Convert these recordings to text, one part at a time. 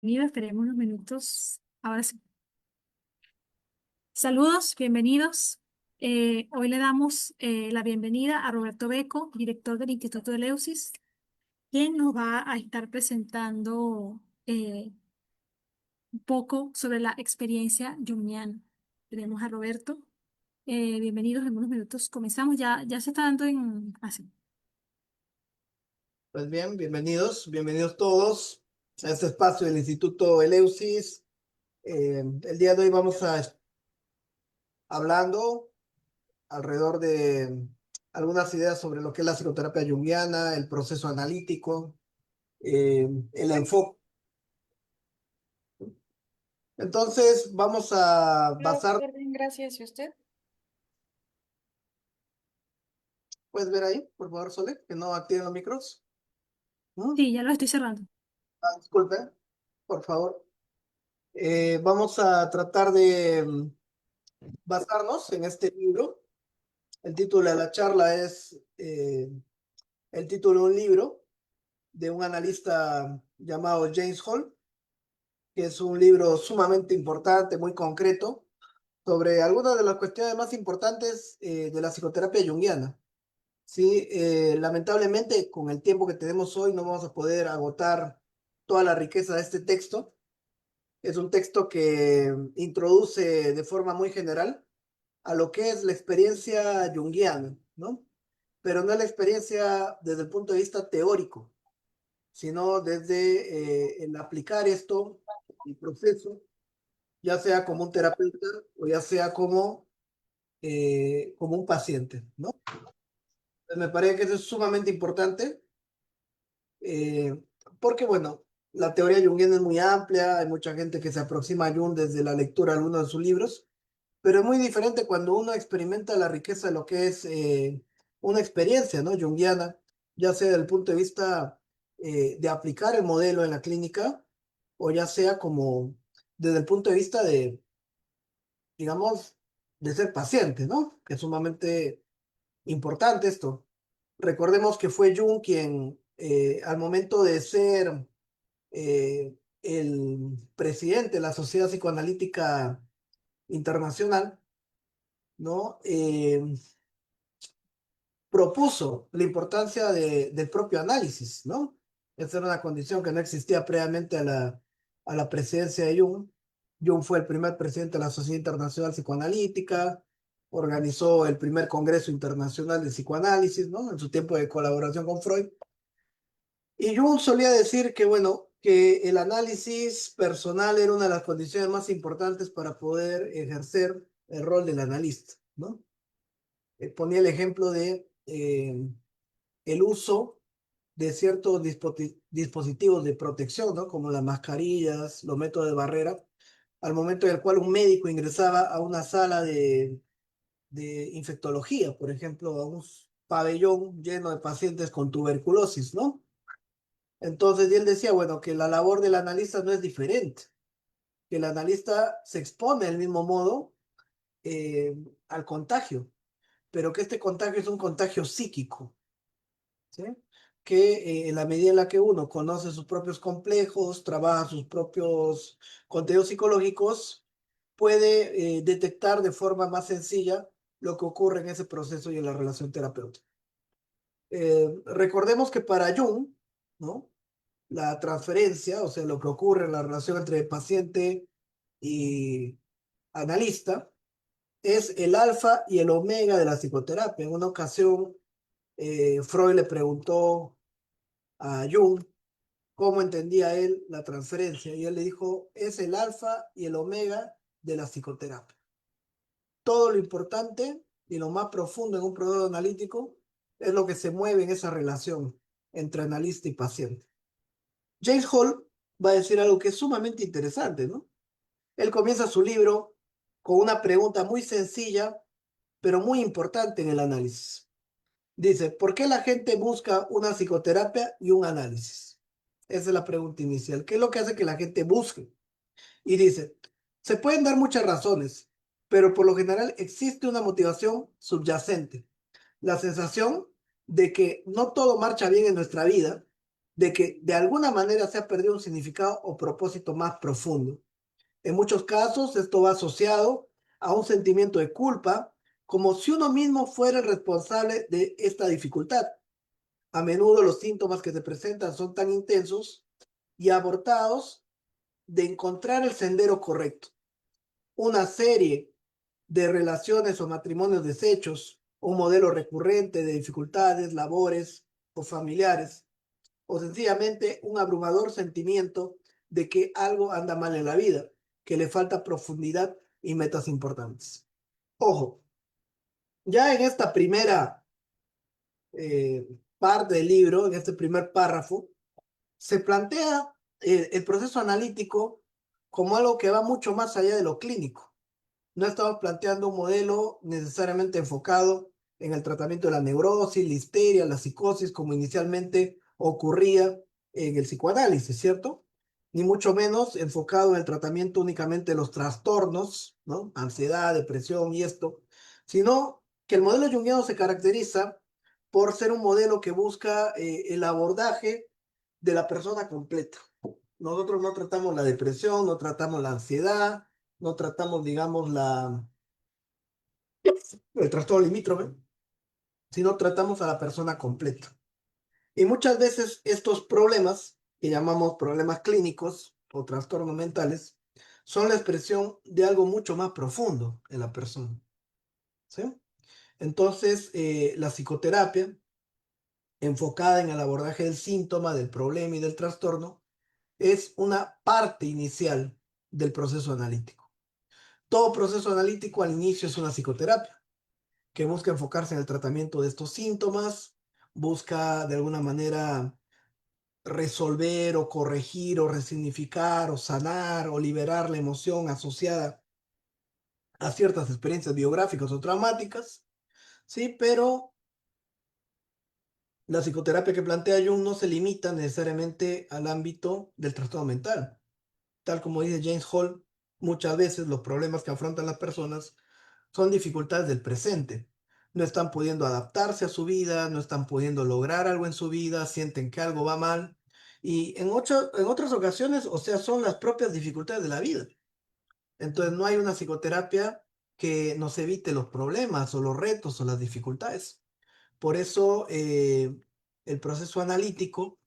Bienvenido, esperemos unos minutos. Ahora sí. Saludos, bienvenidos. Hoy le damos la bienvenida a Roberto Beco, director del Instituto de Eleusis, quien nos va a estar presentando un poco sobre la experiencia junguiana. Tenemos a Roberto. Bienvenidos, en unos minutos comenzamos. Ya se está dando en clase. Pues bien, bienvenidos todos a este espacio del Instituto Eleusis. El día de hoy vamos a hablando alrededor de algunas ideas sobre lo que es la psicoterapia junguiana, el proceso analítico, el enfoque. Entonces vamos a Hola, basar, doctor, bien, gracias. ¿Y usted? puedes ver ahí, por favor, Sole, que no activen los micros. ¿Mm? Sí, ya lo estoy cerrando. Disculpe, por favor. Vamos a tratar de basarnos en este libro. El título de la charla es el título de un libro de un analista llamado James Hall, que es un libro sumamente importante, muy concreto, sobre algunas de las cuestiones más importantes de la psicoterapia junguiana. Sí, lamentablemente con el tiempo que tenemos hoy no vamos a poder agotar toda la riqueza de este texto. Es un texto que introduce de forma muy general a lo que es la experiencia junguiana, ¿no? Pero no es la experiencia desde el punto de vista teórico, sino desde el aplicar esto, el proceso, ya sea como un terapeuta o ya sea como un paciente, ¿no? Entonces, me parece que eso es sumamente importante eh, porque, bueno, la teoría junguiana es muy amplia, hay mucha gente que se aproxima a Jung desde la lectura de algunos de sus libros, pero es muy diferente cuando uno experimenta la riqueza de lo que es una experiencia, ¿no? Junguiana, ya sea desde el punto de vista de aplicar el modelo en la clínica o ya sea como desde el punto de vista de, digamos, de ser paciente, ¿no? Que es sumamente importante esto. Recordemos que fue Jung quien, al momento de ser el presidente de la Sociedad Psicoanalítica Internacional, ¿no? Propuso la importancia del propio análisis, ¿no? Esa era una condición que no existía previamente a la presidencia de Jung. Jung fue el primer presidente de la Sociedad Internacional Psicoanalítica, organizó el primer Congreso Internacional de Psicoanálisis, ¿no? En su tiempo de colaboración con Freud. Y Jung solía decir que, bueno, que el análisis personal era una de las condiciones más importantes para poder ejercer el rol del analista, ¿no? Ponía el ejemplo de el uso de ciertos dispositivos de protección, ¿no? Como las mascarillas, los métodos de barrera, al momento en el cual un médico ingresaba a una sala de infectología, por ejemplo, a un pabellón lleno de pacientes con tuberculosis, ¿no? Entonces, y él decía, bueno, que la labor del analista no es diferente, que el analista se expone del mismo modo eh, al contagio, pero que este contagio es un contagio psíquico, ¿sí? Que en la medida en la que uno conoce sus propios complejos, trabaja sus propios contenidos psicológicos, puede detectar de forma más sencilla lo que ocurre en ese proceso y en la relación terapéutica. Recordemos que para Jung, ¿no? La transferencia, o sea, lo que ocurre en la relación entre paciente y analista, es el alfa y el omega de la psicoterapia. En una ocasión, Freud le preguntó a Jung cómo entendía él la transferencia y él le dijo, es el alfa y el omega de la psicoterapia. Todo lo importante y lo más profundo en un proceso analítico es lo que se mueve en esa relación entre analista y paciente. James Hall va a decir algo que es sumamente interesante, ¿no? Él comienza su libro con una pregunta muy sencilla, pero muy importante en el análisis. Dice, ¿por qué la gente busca una psicoterapia y un análisis? Esa es la pregunta inicial. ¿Qué es lo que hace que la gente busque? Y dice, se pueden dar muchas razones, pero por lo general existe una motivación subyacente. La sensación de que no todo marcha bien en nuestra vida, de que de alguna manera se ha perdido un significado o propósito más profundo. En muchos casos, esto va asociado a un sentimiento de culpa, como si uno mismo fuera el responsable de esta dificultad. A menudo los síntomas que se presentan son tan intensos y abortados de encontrar el sendero correcto. Una serie de relaciones o matrimonios deshechos, un modelo recurrente de dificultades, labores o familiares, o sencillamente un abrumador sentimiento de que algo anda mal en la vida, que le falta profundidad y metas importantes. Ojo, ya en esta primera eh, parte del libro, en este primer párrafo, se plantea el proceso analítico como algo que va mucho más allá de lo clínico. No estamos planteando un modelo necesariamente enfocado en el tratamiento de la neurosis, la histeria, la psicosis, como inicialmente ocurría en el psicoanálisis, ¿cierto? Ni mucho menos enfocado en el tratamiento únicamente de los trastornos, ¿no? Ansiedad, depresión y esto, sino que el modelo junguiano se caracteriza por ser un modelo que busca el abordaje de la persona completa. Nosotros no tratamos la depresión, no tratamos la ansiedad, no tratamos, digamos, el trastorno limítrofe, sino tratamos a la persona completa. Y muchas veces estos problemas, que llamamos problemas clínicos o trastornos mentales, son la expresión de algo mucho más profundo en la persona. ¿Sí? Entonces, la psicoterapia, enfocada en el abordaje del síntoma, del problema y del trastorno, es una parte inicial del proceso analítico. Todo proceso analítico al inicio es una psicoterapia que busca enfocarse en el tratamiento de estos síntomas, busca de alguna manera resolver o corregir o resignificar o sanar o liberar la emoción asociada a ciertas experiencias biográficas o traumáticas, ¿sí? Pero la psicoterapia que plantea Jung no se limita necesariamente al ámbito del trastorno mental. Tal como dice James Hall, muchas veces los problemas que afrontan las personas son dificultades del presente. No están pudiendo adaptarse a su vida, no están pudiendo lograr algo en su vida, sienten que algo va mal. Y en otras ocasiones, o sea, son las propias dificultades de la vida. Entonces no hay una psicoterapia que nos evite los problemas o los retos o las dificultades. Por eso el proceso analítico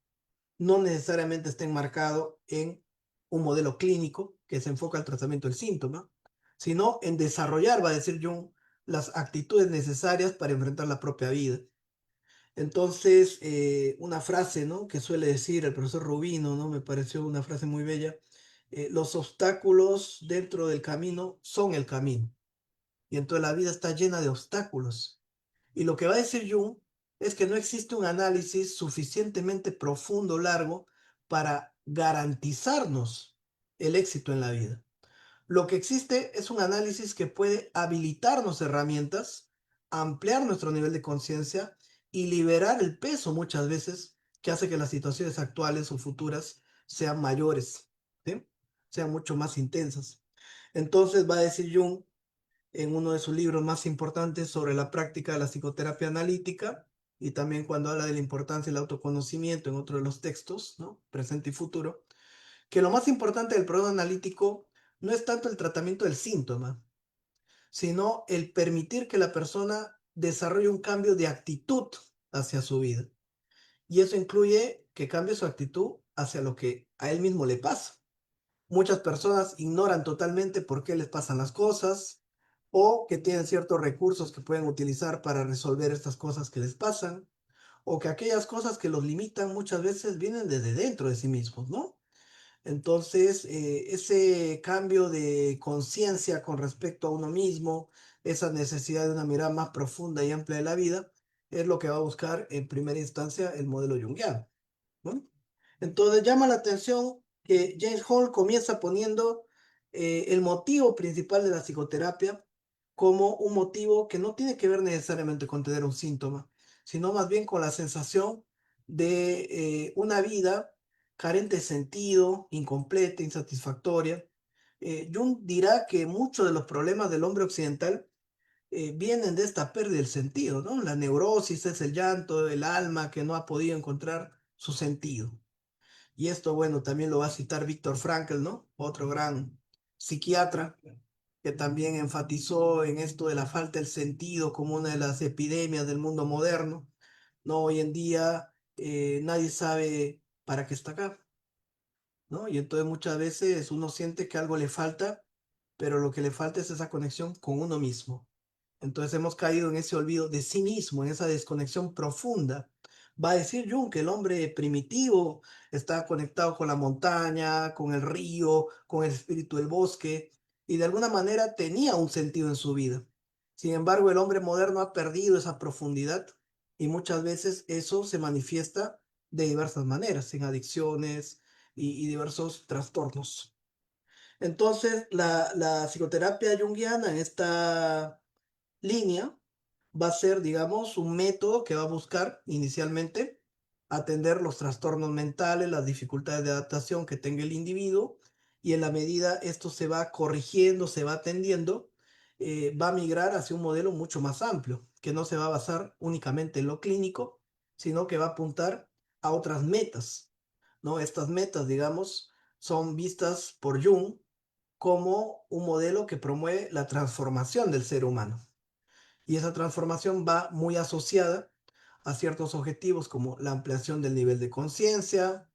no necesariamente está enmarcado en un modelo clínico que se enfoca al tratamiento del síntoma, sino en desarrollar, va a decir Jung, las actitudes necesarias para enfrentar la propia vida. Entonces, una frase, ¿no? Que suele decir el profesor Rubino, ¿no? Me pareció una frase muy bella. Los obstáculos dentro del camino son el camino. Y entonces la vida está llena de obstáculos. Y lo que va a decir Jung es que no existe un análisis suficientemente profundo, largo, para garantizarnos el éxito en la vida. Lo que existe es un análisis que puede habilitarnos herramientas, ampliar nuestro nivel de conciencia y liberar el peso muchas veces que hace que las situaciones actuales o futuras sean mayores, ¿sí? Sean mucho más intensas. Entonces va a decir Jung en uno de sus libros más importantes sobre la práctica de la psicoterapia analítica y también cuando habla de la importancia del autoconocimiento en otro de los textos, ¿no? Presente y futuro, que lo más importante del programa analítico no es tanto el tratamiento del síntoma, sino el permitir que la persona desarrolle un cambio de actitud hacia su vida. Y eso incluye que cambie su actitud hacia lo que a él mismo le pasa. Muchas personas ignoran totalmente por qué les pasan las cosas o que tienen ciertos recursos que pueden utilizar para resolver estas cosas que les pasan o que aquellas cosas que los limitan muchas veces vienen desde dentro de sí mismos, ¿no? Entonces, ese cambio de conciencia con respecto a uno mismo, esa necesidad de una mirada más profunda y amplia de la vida, es lo que va a buscar en primera instancia el modelo junguiano, ¿no? Entonces llama la atención que James Hall comienza poniendo el motivo principal de la psicoterapia como un motivo que no tiene que ver necesariamente con tener un síntoma, sino más bien con la sensación de una vida carente de sentido, incompleta, insatisfactoria. Jung dirá que muchos de los problemas del hombre occidental vienen de esta pérdida del sentido, ¿no? La neurosis es el llanto, el alma que no ha podido encontrar su sentido. Y esto, bueno, también lo va a citar Víctor Frankl, ¿no? Otro gran psiquiatra que también enfatizó en esto de la falta del sentido como una de las epidemias del mundo moderno, ¿no? Hoy en día nadie sabe para qué está acá, ¿no? Y entonces muchas veces uno siente que algo le falta, pero lo que le falta es esa conexión con uno mismo. Entonces hemos caído en ese olvido de sí mismo, en esa desconexión profunda. Va a decir Jung que el hombre primitivo está conectado con la montaña, con el río, con el espíritu del bosque, y de alguna manera tenía un sentido en su vida. Sin embargo, el hombre moderno ha perdido esa profundidad y muchas veces eso se manifiesta de diversas maneras, en adicciones y diversos trastornos. Entonces, la psicoterapia junguiana en esta línea va a ser, digamos, un método que va a buscar inicialmente atender los trastornos mentales, las dificultades de adaptación que tenga el individuo y en la medida esto se va corrigiendo, se va atendiendo, va a migrar hacia un modelo mucho más amplio, que no se va a basar únicamente en lo clínico, sino que va a apuntar a otras metas, ¿no? Estas metas, digamos, son vistas por Jung como un modelo que promueve la transformación del ser humano. Y esa transformación va muy asociada a ciertos objetivos como la ampliación del nivel de conciencia,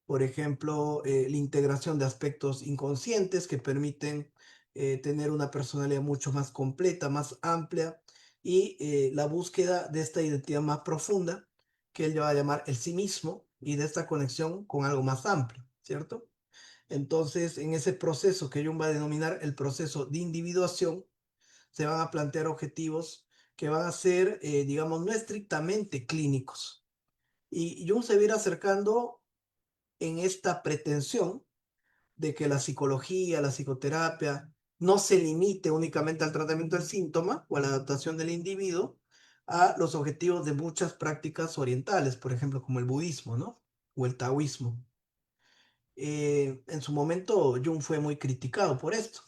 por ejemplo, la integración de aspectos inconscientes que permiten tener una personalidad mucho más completa, más amplia, y la búsqueda de esta identidad más profunda que él va a llamar el sí mismo y de esta conexión con algo más amplio, ¿cierto? Entonces, en ese proceso que Jung va a denominar el proceso de individuación, se van a plantear objetivos que van a ser, digamos, no estrictamente clínicos. Y Jung se va a ir acercando en esta pretensión de que la psicología, la psicoterapia, no se limite únicamente al tratamiento del síntoma o a la adaptación del individuo a los objetivos de muchas prácticas orientales, por ejemplo, como el budismo, ¿no? O el taoísmo. En su momento, Jung fue muy criticado por esto,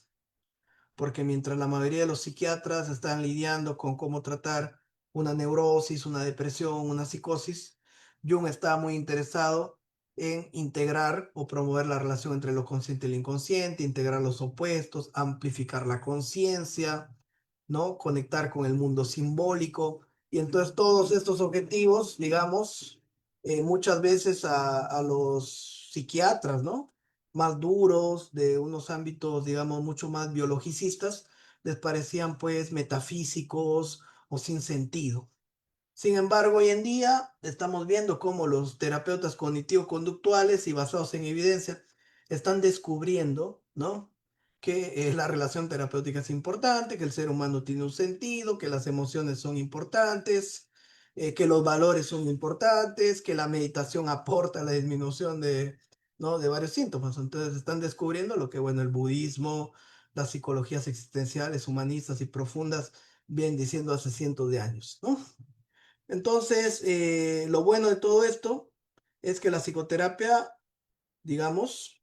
porque mientras la mayoría de los psiquiatras están lidiando con cómo tratar una neurosis, una depresión, una psicosis, Jung estaba muy interesado en integrar o promover la relación entre lo consciente y lo inconsciente, integrar los opuestos, amplificar la conciencia, ¿no? Conectar con el mundo simbólico. Y entonces todos estos objetivos, digamos, muchas veces a los psiquiatras, ¿no? Más duros, de unos ámbitos, digamos, mucho más biologicistas, les parecían pues metafísicos o sin sentido. Sin embargo, hoy en día estamos viendo cómo los terapeutas cognitivo-conductuales y basados en evidencia están descubriendo, ¿no? Que la relación terapéutica es importante, que el ser humano tiene un sentido, que las emociones son importantes, que los valores son importantes, que la meditación aporta a la disminución de, ¿no? de varios síntomas. Entonces están descubriendo lo que, bueno, el budismo, las psicologías existenciales, humanistas y profundas vienen diciendo hace cientos de años, ¿no? Entonces, lo bueno de todo esto es que la psicoterapia, digamos,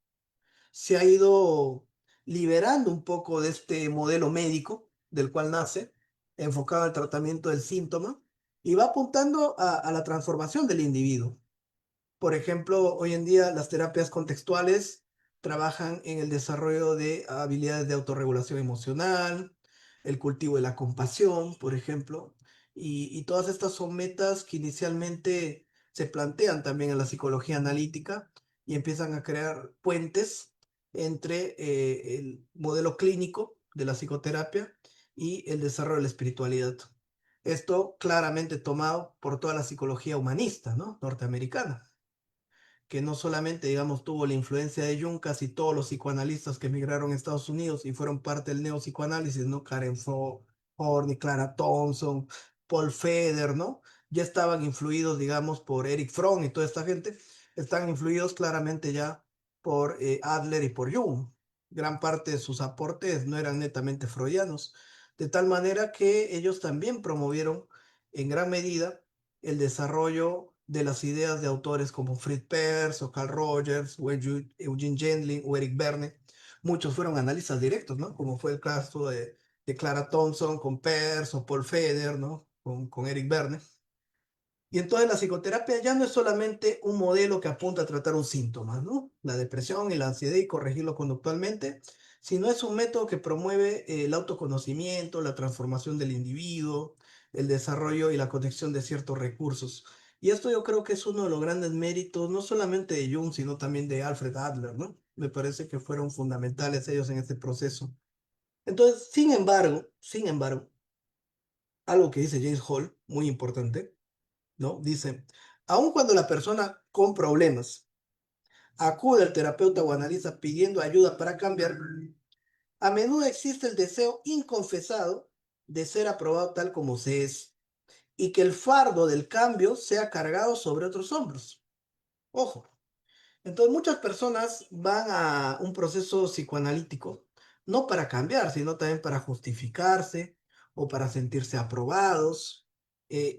se ha ido liberando un poco de este modelo médico del cual nace, enfocado al tratamiento del síntoma, y va apuntando a la transformación del individuo. Por ejemplo, hoy en día las terapias contextuales trabajan en el desarrollo de habilidades de autorregulación emocional, el cultivo de la compasión, por ejemplo, y todas estas son metas que inicialmente se plantean también en la psicología analítica y empiezan a crear puentes entre el modelo clínico de la psicoterapia y el desarrollo de la espiritualidad. Esto claramente tomado por toda la psicología humanista, ¿no? Norteamericana, que no solamente, digamos, tuvo la influencia de Jung, casi todos los psicoanalistas que emigraron a Estados Unidos y fueron parte del neopsicoanálisis, ¿no? Karen Horney, Clara Thompson, Paul Feder, ¿no? Ya estaban influidos, digamos, por Eric Fromm y toda esta gente, están influidos claramente ya por Adler y por Jung. Gran parte de sus aportes no eran netamente freudianos, de tal manera que ellos también promovieron en gran medida el desarrollo de las ideas de autores como Fritz Perls o Carl Rogers o Eugene Gendlin o Eric Berne. Muchos fueron analistas directos, ¿no? Como fue el caso de Clara Thompson con Peirce o Paul Feder, ¿no? Con Eric Berne. Y entonces la psicoterapia ya no es solamente un modelo que apunta a tratar un síntoma, ¿no? La depresión y la ansiedad y corregirlo conductualmente, sino es un método que promueve el autoconocimiento, la transformación del individuo, el desarrollo y la conexión de ciertos recursos. Y esto yo creo que es uno de los grandes méritos, no solamente de Jung, sino también de Alfred Adler, ¿no? Me parece que fueron fundamentales ellos en este proceso. Entonces, sin embargo, algo que dice James Hall, muy importante, ¿no? Dice, aun cuando la persona con problemas acude al terapeuta o analista pidiendo ayuda para cambiar, a menudo existe el deseo inconfesado de ser aprobado tal como se es y que el fardo del cambio sea cargado sobre otros hombros. Ojo. Entonces, muchas personas van a un proceso psicoanalítico, no para cambiar, sino también para justificarse o para sentirse aprobados,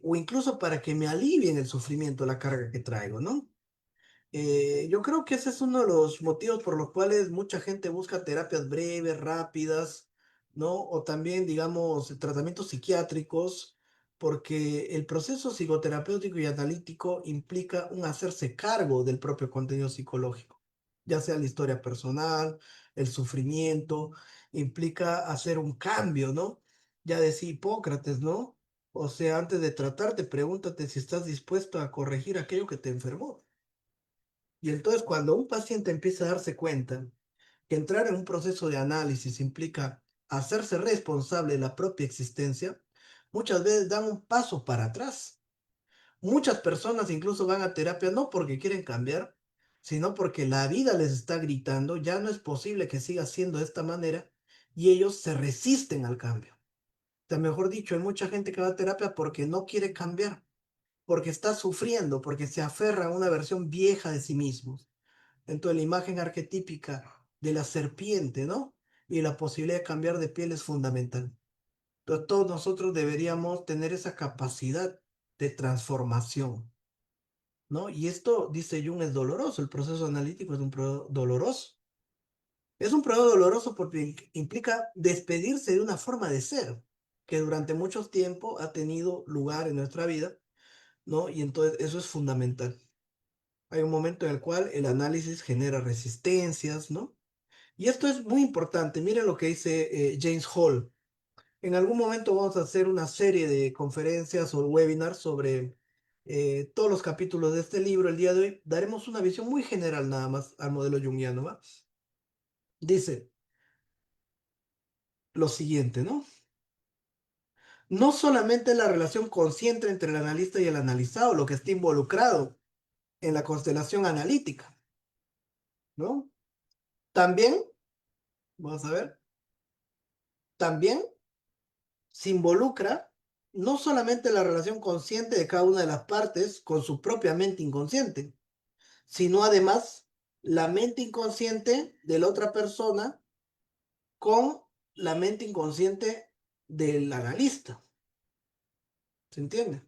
o incluso para que me alivien el sufrimiento, la carga que traigo, ¿no? Yo creo que ese es uno de los motivos por los cuales mucha gente busca terapias breves, rápidas, ¿no? O también, digamos, tratamientos psiquiátricos, porque el proceso psicoterapéutico y analítico implica un hacerse cargo del propio contenido psicológico, ya sea la historia personal, el sufrimiento, implica hacer un cambio, ¿no? Ya decía Hipócrates, ¿no? O sea, antes de tratarte, pregúntate si estás dispuesto a corregir aquello que te enfermó. Y entonces cuando un paciente empieza a darse cuenta que entrar en un proceso de análisis implica hacerse responsable de la propia existencia, muchas veces dan un paso para atrás. Muchas personas incluso van a terapia no porque quieren cambiar, sino porque la vida les está gritando, ya no es posible que siga siendo de esta manera y ellos se resisten al cambio. O sea, mejor dicho, hay mucha gente que va a terapia porque no quiere cambiar, porque está sufriendo, porque se aferra a una versión vieja de sí mismos. Entonces, la imagen arquetípica de la serpiente, ¿no? Y la posibilidad de cambiar de piel es fundamental. Entonces, todos nosotros deberíamos tener esa capacidad de transformación, ¿no? Y esto, dice Jung, es doloroso. El proceso analítico es un proceso doloroso. Es un proceso doloroso porque implica despedirse de una forma de ser que durante mucho tiempo ha tenido lugar en nuestra vida, ¿no? Y entonces eso es fundamental. Hay un momento en el cual el análisis genera resistencias, ¿no? Y esto es muy importante. Miren lo que dice James Hall. En algún momento vamos a hacer una serie de conferencias o webinars sobre todos los capítulos de este libro. El día de hoy daremos una visión muy general nada más al modelo junguiano, ¿va? Dice lo siguiente, ¿no? No solamente la relación consciente entre el analista y el analizado, lo que está involucrado en la constelación analítica, ¿no? También, vamos a ver, también se involucra no solamente la relación consciente de cada una de las partes con su propia mente inconsciente, sino además la mente inconsciente de la otra persona con la mente inconsciente del analista. ¿Se entiende?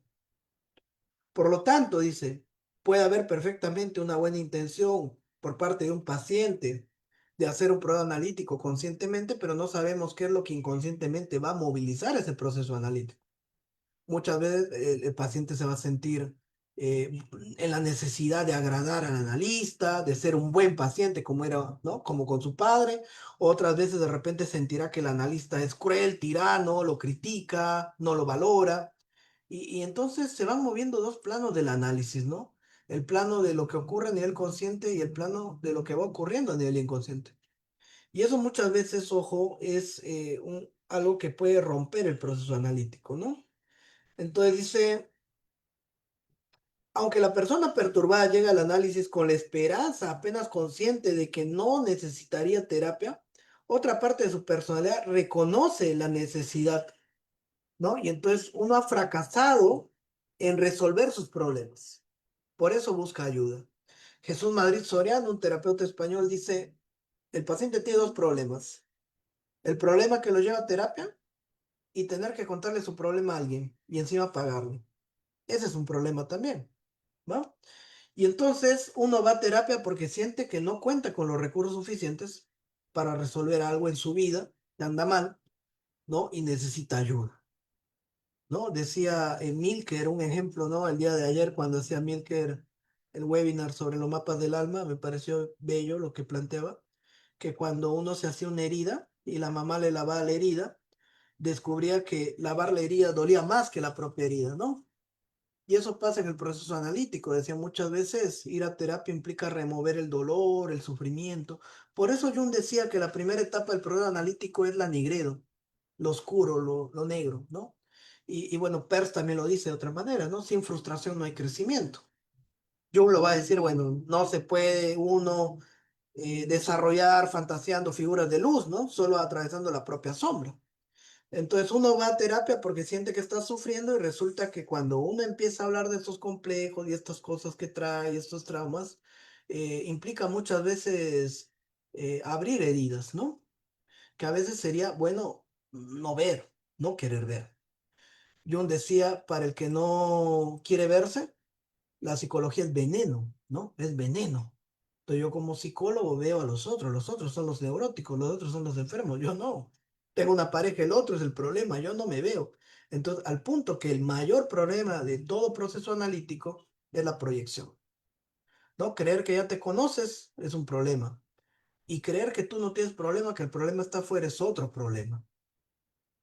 Por lo tanto, dice, puede haber perfectamente una buena intención por parte de un paciente de hacer un programa analítico conscientemente, pero no sabemos qué es lo que inconscientemente va a movilizar ese proceso analítico. Muchas veces el paciente se va a sentir eh, en la necesidad de agradar al analista, de ser un buen paciente como era, ¿no? Como con su padre. Otras veces de repente sentirá que el analista es cruel, tirano, lo critica, no lo valora. Y entonces se van moviendo dos planos del análisis, ¿no? El plano de lo que ocurre a nivel consciente y el plano de lo que va ocurriendo a nivel inconsciente. Y eso muchas veces, ojo, es algo que puede romper el proceso analítico, ¿no? Entonces dice, aunque la persona perturbada llega al análisis con la esperanza apenas consciente de que no necesitaría terapia, otra parte de su personalidad reconoce la necesidad, ¿no? Y entonces uno ha fracasado en resolver sus problemas. Por eso busca ayuda. Jesús Madrid Soriano, un terapeuta español, dice, el paciente tiene dos problemas. El problema que lo lleva a terapia y tener que contarle su problema a alguien y encima pagarle. Ese es un problema también, ¿no? Y entonces uno va a terapia porque siente que no cuenta con los recursos suficientes para resolver algo en su vida que anda mal, ¿no? Y necesita ayuda. ¿no? Decía Milker, un ejemplo, ¿no? El día de ayer cuando hacía Milker el webinar sobre los mapas del alma, me pareció bello lo que planteaba, que cuando uno se hacía una herida y la mamá le lavaba la herida, descubría que lavar la herida dolía más que la propia herida, ¿no? Y eso pasa en el proceso analítico. Decía muchas veces ir a terapia implica remover el dolor, el sufrimiento. Por eso Jung decía que la primera etapa del proceso analítico es la nigredo, lo oscuro, lo negro, ¿no? Y bueno, Peirce también lo dice de otra manera, ¿no? Sin frustración no hay crecimiento. Jung lo va a decir, bueno, no se puede uno desarrollar fantaseando figuras de luz, ¿no? Solo atravesando la propia sombra. Entonces uno va a terapia porque siente que está sufriendo y resulta que cuando uno empieza a hablar de estos complejos y estas cosas que trae, estos traumas, implica muchas veces abrir heridas, ¿no? Que a veces sería bueno no ver, no querer ver. Jung decía, para el que no quiere verse, la psicología es veneno, ¿no? Es veneno. Entonces yo como psicólogo veo a los otros son los neuróticos, los otros son los enfermos, yo no. Tengo una pareja, el otro es el problema, yo no me veo. Entonces, al punto que el mayor problema de todo proceso analítico es la proyección, ¿no? Creer que ya te conoces es un problema. Y creer que tú no tienes problema, que el problema está afuera es otro problema.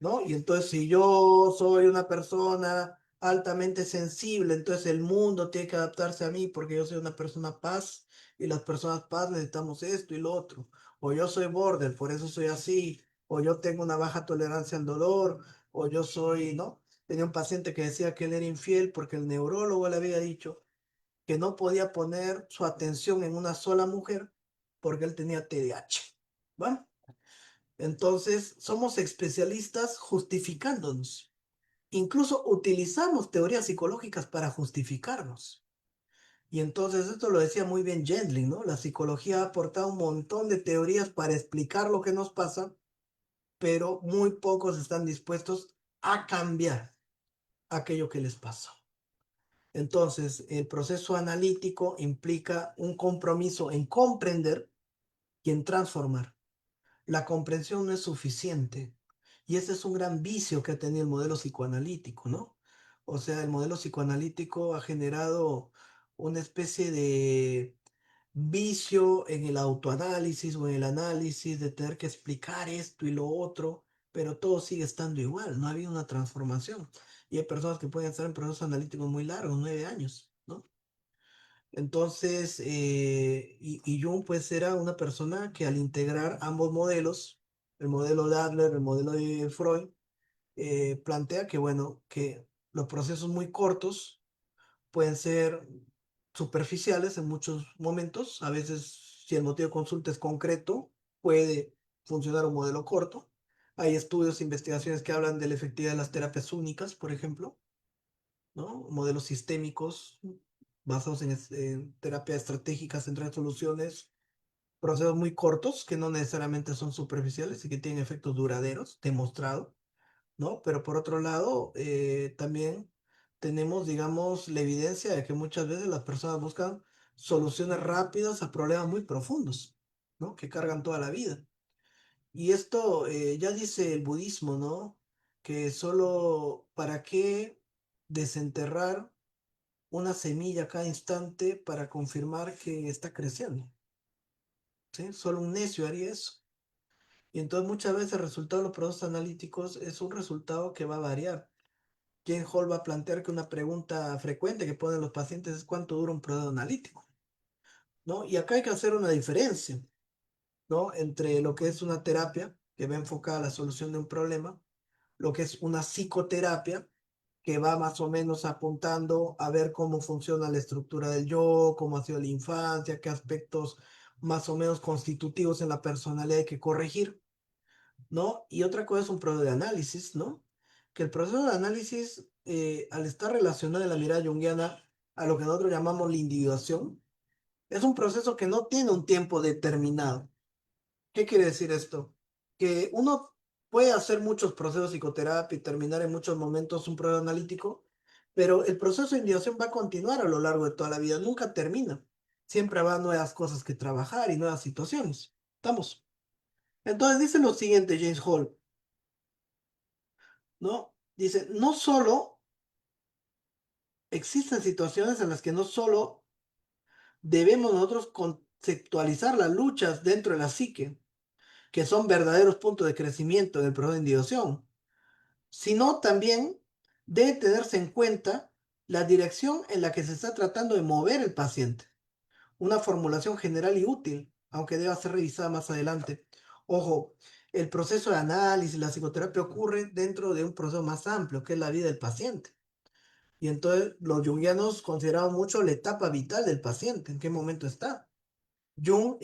¿No? Y entonces si yo soy una persona altamente sensible, entonces el mundo tiene que adaptarse a mí porque yo soy una persona paz y las personas paz necesitamos esto y lo otro. O yo soy border, por eso soy así. O yo tengo una baja tolerancia al dolor. O yo soy, ¿no? Tenía un paciente que decía que él era infiel porque el neurólogo le había dicho que no podía poner su atención en una sola mujer porque él tenía TDAH. Bueno. Entonces, somos especialistas justificándonos. Incluso utilizamos teorías psicológicas para justificarnos. Y entonces esto lo decía muy bien Gentling, ¿no? La psicología ha aportado un montón de teorías para explicar lo que nos pasa, pero muy pocos están dispuestos a cambiar aquello que les pasa. Entonces, el proceso analítico implica un compromiso en comprender y en transformar. La comprensión no es suficiente. Y ese es un gran vicio que ha tenido el modelo psicoanalítico, ¿no? O sea, el modelo psicoanalítico ha generado una especie de vicio en el autoanálisis o en el análisis de tener que explicar esto y lo otro, pero todo sigue estando igual, no ha habido una transformación. Y hay personas que pueden estar en procesos analíticos muy largos, 9 años, ¿no? Entonces, y Jung pues era una persona que al integrar ambos modelos, el modelo de Adler, el modelo de Freud, plantea que, bueno, que los procesos muy cortos pueden ser superficiales en muchos momentos. A veces, si el motivo de consulta es concreto, puede funcionar un modelo corto. Hay estudios, investigaciones que hablan de la efectividad de las terapias únicas, por ejemplo, ¿no? Modelos sistémicos basados en terapia estratégica, centrar soluciones, procesos muy cortos que no necesariamente son superficiales y que tienen efectos duraderos, demostrado, ¿no? Pero por otro lado, también tenemos, digamos, la evidencia de que muchas veces las personas buscan soluciones rápidas a problemas muy profundos, ¿no? Que cargan toda la vida. Y esto ya dice el budismo, ¿no? Que solo para qué desenterrar una semilla a cada instante para confirmar que está creciendo, ¿sí? Solo un necio haría eso. Y entonces muchas veces el resultado de los procesos analíticos es un resultado que va a variar. Jane Hall va a plantear que una pregunta frecuente que ponen los pacientes es cuánto dura un proceso analítico, ¿no? Y acá hay que hacer una diferencia, ¿no? Entre lo que es una terapia que va enfocada a la solución de un problema, lo que es una psicoterapia que va más o menos apuntando a ver cómo funciona la estructura del yo, cómo ha sido la infancia, qué aspectos más o menos constitutivos en la personalidad hay que corregir, ¿no? Y otra cosa es un proceso de análisis, ¿no? Que el proceso de análisis, al estar relacionado en la mirada junguiana a lo que nosotros llamamos la individuación, es un proceso que no tiene un tiempo determinado. ¿Qué quiere decir esto? Que uno puede hacer muchos procesos de psicoterapia y terminar en muchos momentos un proceso analítico, pero el proceso de individuación va a continuar a lo largo de toda la vida, nunca termina. Siempre habrá nuevas cosas que trabajar y nuevas situaciones. ¿Estamos? Entonces dice lo siguiente James Hall, ¿no? Dice, no solo existen situaciones en las que no solo debemos nosotros conceptualizar las luchas dentro de la psique, que son verdaderos puntos de crecimiento en el proceso de individuación, sino también debe tenerse en cuenta la dirección en la que se está tratando de mover el paciente. Una formulación general y útil, aunque deba ser revisada más adelante. Ojo, el proceso de análisis, la psicoterapia ocurre dentro de un proceso más amplio, que es la vida del paciente. Y entonces los jungianos consideraban mucho la etapa vital del paciente, en qué momento está. Jung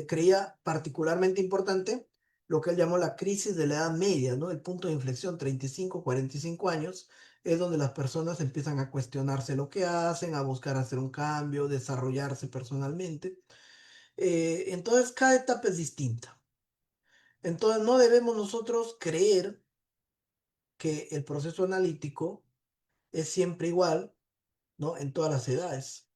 creía particularmente importante lo que él llamó la crisis de la edad media, ¿no? El punto de inflexión, 35, 45 años, es donde las personas empiezan a cuestionarse lo que hacen, a buscar hacer un cambio, desarrollarse personalmente. Entonces, cada etapa es distinta. Entonces, no debemos nosotros creer que el proceso analítico es siempre igual, ¿no? En todas las edades.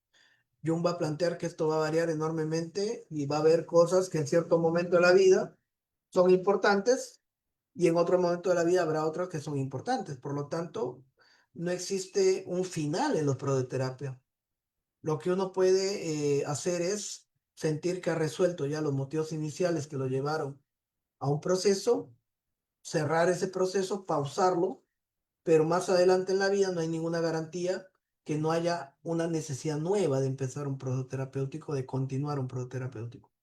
Jung va a plantear que esto va a variar enormemente y va a haber cosas que en cierto momento de la vida son importantes y en otro momento de la vida habrá otras que son importantes. Por lo tanto, no existe un final en los prodoterapia. Lo que uno puede hacer es sentir que ha resuelto ya los motivos iniciales que lo llevaron a un proceso, cerrar ese proceso, pausarlo, pero más adelante en la vida no hay ninguna garantía que no haya una necesidad nueva de empezar un proceso terapéutico, de continuar un proceso terapéutico.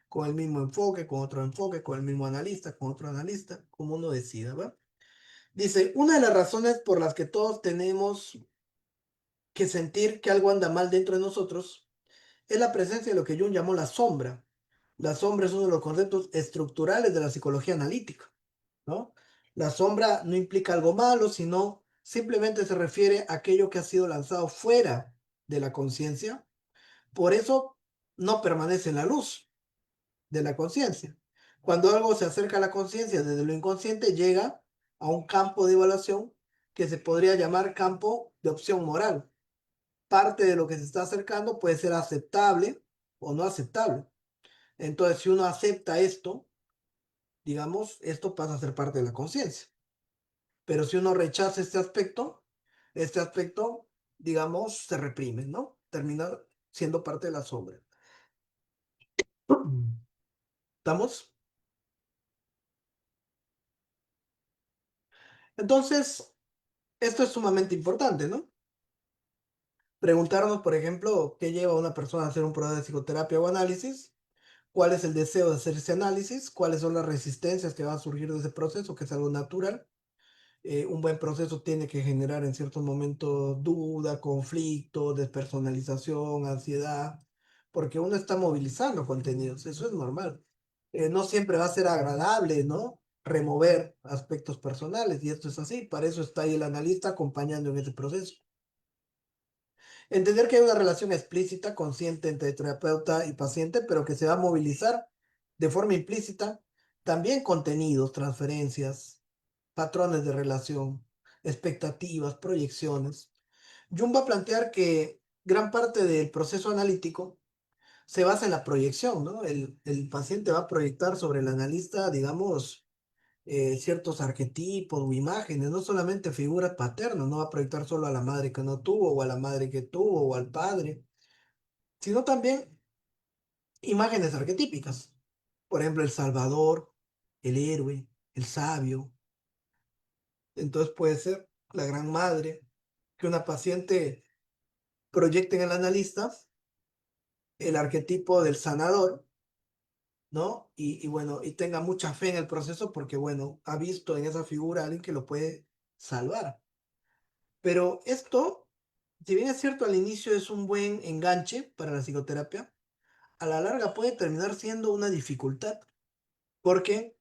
Con el mismo enfoque, con otro enfoque, con el mismo analista, con otro analista, como uno decida, ¿va? Dice, una de las razones por las que todos tenemos que sentir que algo anda mal dentro de nosotros es la presencia de lo que Jung llamó la sombra. La sombra es uno de los conceptos estructurales de la psicología analítica, ¿no? La sombra no implica algo malo, sino simplemente se refiere a aquello que ha sido lanzado fuera de la conciencia. Por eso no permanece en la luz de la conciencia. Cuando algo se acerca a la conciencia desde lo inconsciente, llega a un campo de evaluación que se podría llamar campo de opción moral. Parte de lo que se está acercando puede ser aceptable o no aceptable. Entonces, si uno acepta esto, digamos, esto pasa a ser parte de la conciencia. Pero si uno rechaza este aspecto, digamos, se reprime, ¿no? Termina siendo parte de la sombra. ¿Estamos? Entonces, esto es sumamente importante, ¿no? Preguntarnos, por ejemplo, qué lleva a una persona a hacer un programa de psicoterapia o análisis, cuál es el deseo de hacer ese análisis, cuáles son las resistencias que van a surgir de ese proceso, que es algo natural. Un buen proceso tiene que generar en ciertos momentos duda, conflicto, despersonalización, ansiedad, porque uno está movilizando contenidos, eso es normal. No siempre va a ser agradable, ¿no? Remover aspectos personales, y esto es así, para eso está ahí el analista acompañando en ese proceso. Entender que hay una relación explícita, consciente entre terapeuta y paciente, pero que se va a movilizar de forma implícita también contenidos, transferencias, patrones de relación, expectativas, proyecciones. Jung va a plantear que gran parte del proceso analítico se basa en la proyección, ¿no? El paciente va a proyectar sobre el analista, digamos, ciertos arquetipos o imágenes, no solamente figuras paternas, no va a proyectar solo a la madre que no tuvo, o a la madre que tuvo, o al padre, sino también imágenes arquetípicas. Por ejemplo, el Salvador, el héroe, el sabio. Entonces puede ser la gran madre que una paciente proyecte en el analista el arquetipo del sanador, ¿no? Y bueno, y tenga mucha fe en el proceso porque, bueno, ha visto en esa figura a alguien que lo puede salvar. Pero esto, si bien es cierto, al inicio es un buen enganche para la psicoterapia, a la larga puede terminar siendo una dificultad, porque,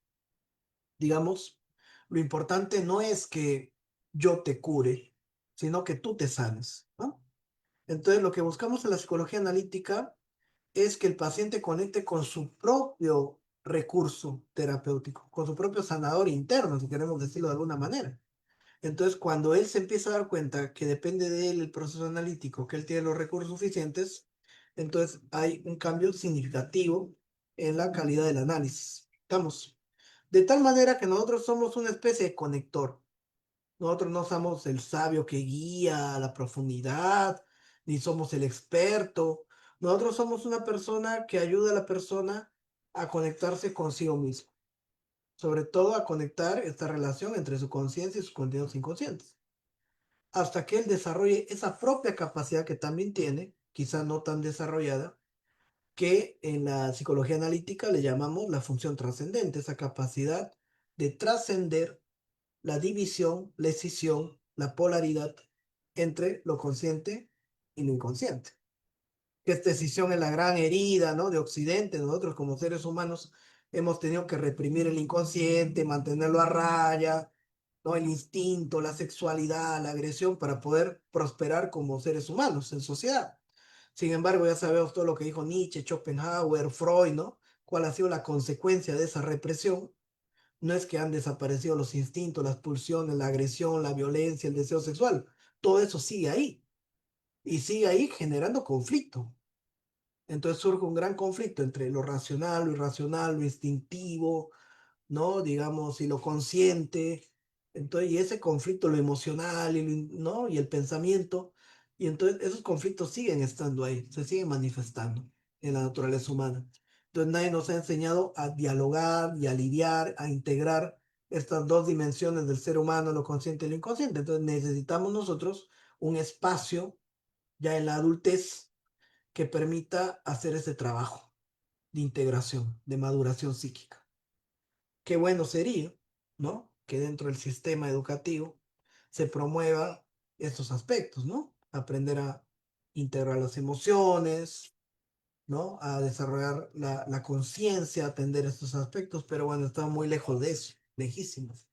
digamos, lo importante no es que yo te cure, sino que tú te sanes, ¿no? Entonces, lo que buscamos en la psicología analítica es que el paciente conecte con su propio recurso terapéutico, con su propio sanador interno, si queremos decirlo de alguna manera. Entonces, cuando él se empieza a dar cuenta que depende de él el proceso analítico, que él tiene los recursos suficientes, entonces hay un cambio significativo en la calidad del análisis. Estamos. De tal manera que nosotros somos una especie de conector. Nosotros no somos el sabio que guía a la profundidad, ni somos el experto. Nosotros somos una persona que ayuda a la persona a conectarse consigo mismo, sobre todo a conectar esta relación entre su conciencia y sus contenidos inconscientes, hasta que él desarrolle esa propia capacidad que también tiene, quizá no tan desarrollada, que en la psicología analítica le llamamos la función trascendente, esa capacidad de trascender la división, la escisión, la polaridad entre lo consciente y lo inconsciente. Que esta escisión es la gran herida, ¿no? De Occidente, nosotros como seres humanos hemos tenido que reprimir el inconsciente, mantenerlo a raya, ¿no? El instinto, la sexualidad, la agresión para poder prosperar como seres humanos en sociedad. Sin embargo, ya sabemos todo lo que dijo Nietzsche, Schopenhauer, Freud, ¿no? ¿Cuál ha sido la consecuencia de esa represión? No es que han desaparecido los instintos, las pulsiones, la agresión, la violencia, el deseo sexual. Todo eso sigue ahí y sigue ahí generando conflicto. Entonces surge un gran conflicto entre lo racional, lo irracional, lo instintivo, ¿no? Digamos, y lo consciente. Entonces, y ese conflicto, lo emocional, ¿no? Y el pensamiento. Y entonces esos conflictos siguen estando ahí, se siguen manifestando en la naturaleza humana. Entonces nadie nos ha enseñado a dialogar y a lidiar, a integrar estas dos dimensiones del ser humano, lo consciente y lo inconsciente. Entonces necesitamos nosotros un espacio ya en la adultez que permita hacer ese trabajo de integración, de maduración psíquica. Qué bueno sería, ¿no? Que dentro del sistema educativo se promueva estos aspectos, ¿no? Aprender a integrar las emociones, ¿no? A desarrollar la conciencia, atender estos aspectos, pero bueno, estamos muy lejos de eso, lejísimos.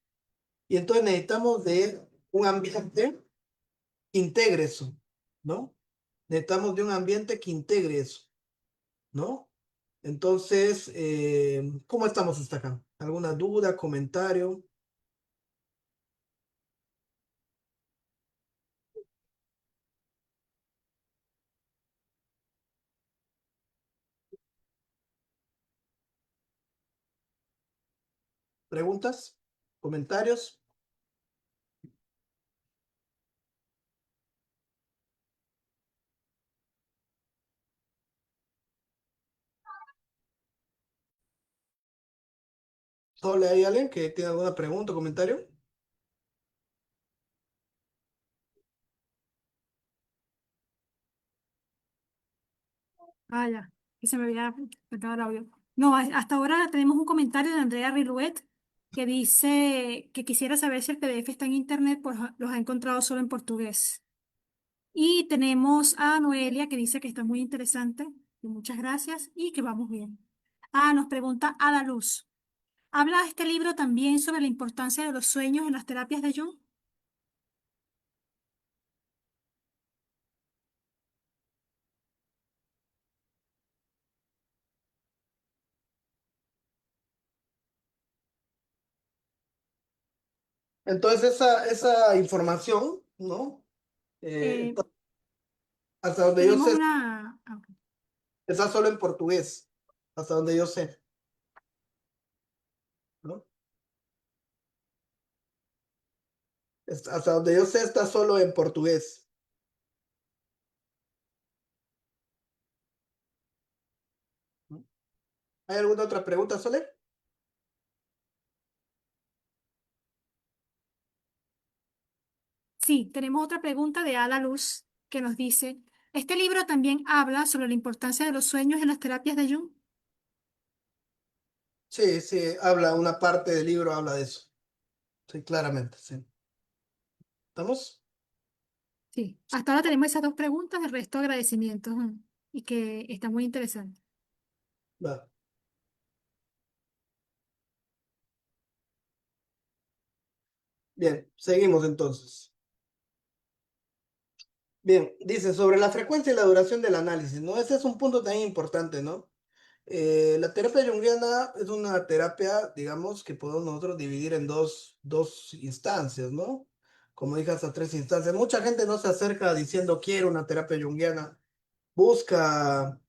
Y entonces necesitamos de un ambiente que integre eso, ¿no? Necesitamos de un ambiente que integre eso, ¿no? Entonces, ¿cómo estamos hasta acá? ¿Alguna duda, comentario, preguntas, comentarios? ¿Solo hay alguien que tiene alguna pregunta o comentario? Ah, ya, que se me había cortado el audio. No, hasta ahora tenemos un comentario de Andrea Riluet que dice que quisiera saber si el PDF está en internet, pues los ha encontrado solo en portugués. Y tenemos a Noelia que dice que está muy interesante, y muchas gracias y que vamos bien. Ah, nos pregunta Ada Luz. ¿Habla este libro también sobre la importancia de los sueños en las terapias de Jung? Entonces, esa información, ¿no? Eh, Hasta donde yo tenemos sé, una... ok. está solo en portugués, hasta donde yo sé, ¿no? Hasta donde yo sé, está solo en portugués, ¿no? ¿Hay alguna otra pregunta, Sole? Sí, tenemos otra pregunta de Ada Luz que nos dice, ¿este libro también habla sobre la importancia de los sueños en las terapias de Jung? Sí, sí, habla, una parte del libro habla de eso. Sí, claramente, sí. ¿Estamos? Sí, hasta ahora tenemos esas dos preguntas, el resto agradecimientos y que está muy interesante. Va. Bien, seguimos entonces. Bien, dice sobre la frecuencia y la duración del análisis, ¿no? Ese es un punto también importante, ¿no? La terapia junguiana es una terapia, digamos, que podemos nosotros dividir en dos instancias, ¿no? Como dije, hasta tres instancias. Mucha gente no se acerca diciendo quiero una terapia junguiana. Busca,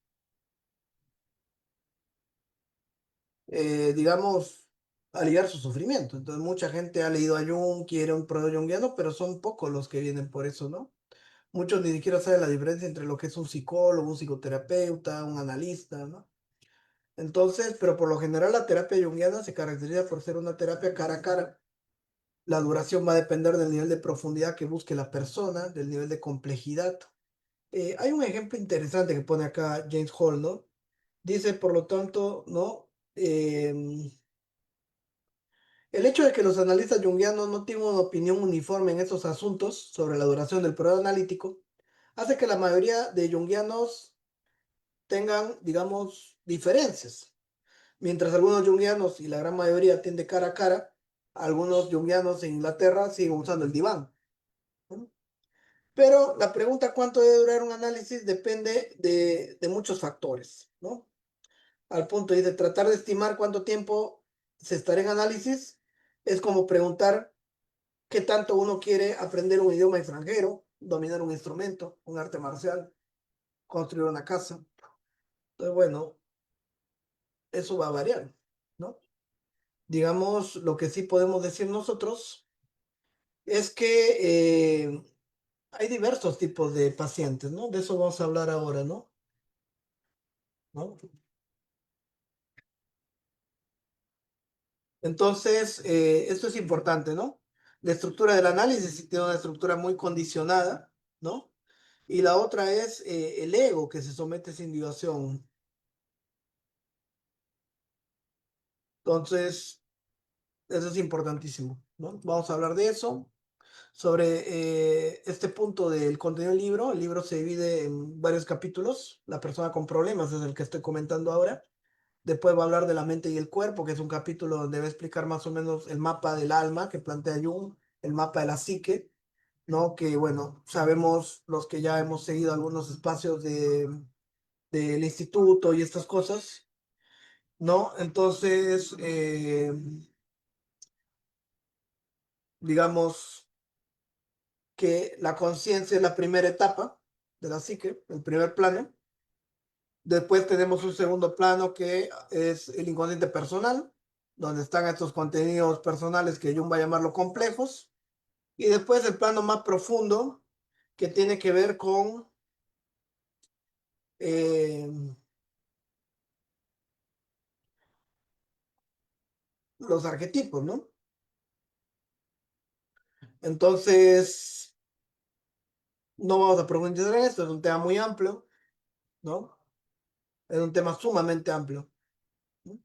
digamos, aliviar su sufrimiento. Entonces, mucha gente ha leído a Jung, quiere un proceso junguiano, pero son pocos los que vienen por eso, ¿no? Muchos ni siquiera saben la diferencia entre lo que es un psicólogo, un psicoterapeuta, un analista, ¿no? Entonces, pero por lo general la terapia junguiana se caracteriza por ser una terapia cara a cara. La duración va a depender del nivel de profundidad que busque la persona, del nivel de complejidad. Hay un ejemplo interesante que pone acá James Hall, ¿no? Dice, por lo tanto, ¿no? El hecho de que los analistas junguianos no tienen una opinión uniforme en estos asuntos sobre la duración del periodo analítico hace que la mayoría de junguianos tengan, digamos, diferencias. Mientras algunos junguianos y la gran mayoría tienden cara a cara, algunos junguianos en Inglaterra siguen usando el diván, ¿no? Pero la pregunta cuánto debe durar un análisis depende de muchos factores, ¿no? Al punto de tratar de estimar cuánto tiempo se estará en análisis es como preguntar qué tanto uno quiere aprender un idioma extranjero, dominar un instrumento, un arte marcial, construir una casa. Entonces, bueno, eso va a variar, ¿no? Digamos, lo que sí podemos decir nosotros es que hay diversos tipos de pacientes, ¿no? De eso vamos a hablar ahora, ¿no? ¿No? Entonces, esto es importante, ¿no? La estructura del análisis sí tiene una estructura muy condicionada, ¿no? Y la otra es el ego que se somete a esa individuación. Entonces, eso es importantísimo, ¿no? Vamos a hablar de eso. Sobre este punto del contenido del libro, el libro se divide en varios capítulos. La persona con problemas es el que estoy comentando ahora. Después va a hablar de la mente y el cuerpo, que es un capítulo donde va a explicar más o menos el mapa del alma que plantea Jung, el mapa de la psique, ¿no? Que bueno, sabemos los que ya hemos seguido algunos espacios del instituto y estas cosas, ¿no? Entonces, digamos que la conciencia es la primera etapa de la psique, el primer plano. Después tenemos un segundo plano que es el inconsciente personal, donde están estos contenidos personales que Jung va a llamarlo complejos. Y después el plano más profundo que tiene que ver con eh, los arquetipos, ¿no? Entonces, no vamos a profundizar en esto, es un tema muy amplio, ¿no? Es un tema sumamente amplio, ¿no?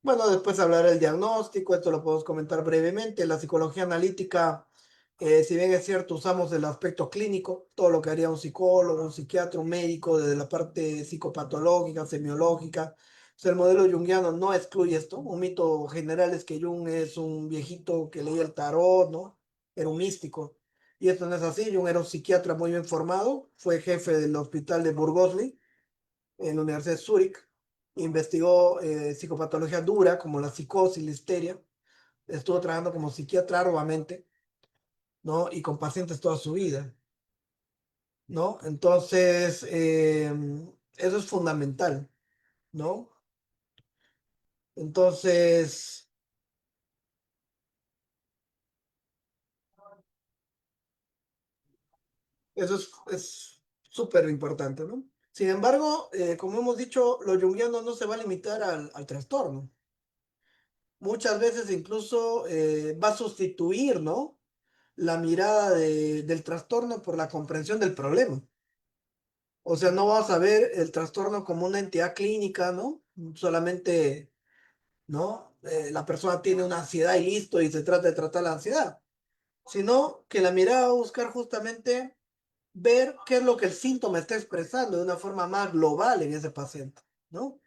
Bueno, después hablaré del diagnóstico, esto lo podemos comentar brevemente. La psicología analítica, si bien es cierto, usamos el aspecto clínico, todo lo que haría un psicólogo, un psiquiatra, un médico, desde la parte psicopatológica, semiológica. O sea, el modelo junguiano no excluye esto. Un mito general es que Jung es un viejito que leía el tarot, ¿no? Era un místico. Y esto no es así. Jung era un psiquiatra muy bien formado, fue jefe del hospital de Burgosli en la Universidad de Zúrich, investigó psicopatología dura como la psicosis, la histeria, estuvo trabajando como psiquiatra arduamente, ¿no? Y con pacientes toda su vida, ¿no? Entonces, eso es fundamental, ¿no? Entonces, eso es súper importante, ¿no? Sin embargo, como hemos dicho, lo junguiano no se va a limitar al trastorno. Muchas veces incluso va a sustituir, ¿no? La mirada del trastorno por la comprensión del problema. O sea, no vas a ver el trastorno como una entidad clínica, ¿no? Solamente, ¿no? La persona tiene una ansiedad y listo, y se trata de tratar la ansiedad, sino que la mirada va a buscar justamente ver qué es lo que el síntoma está expresando de una forma más global en ese paciente, ¿no?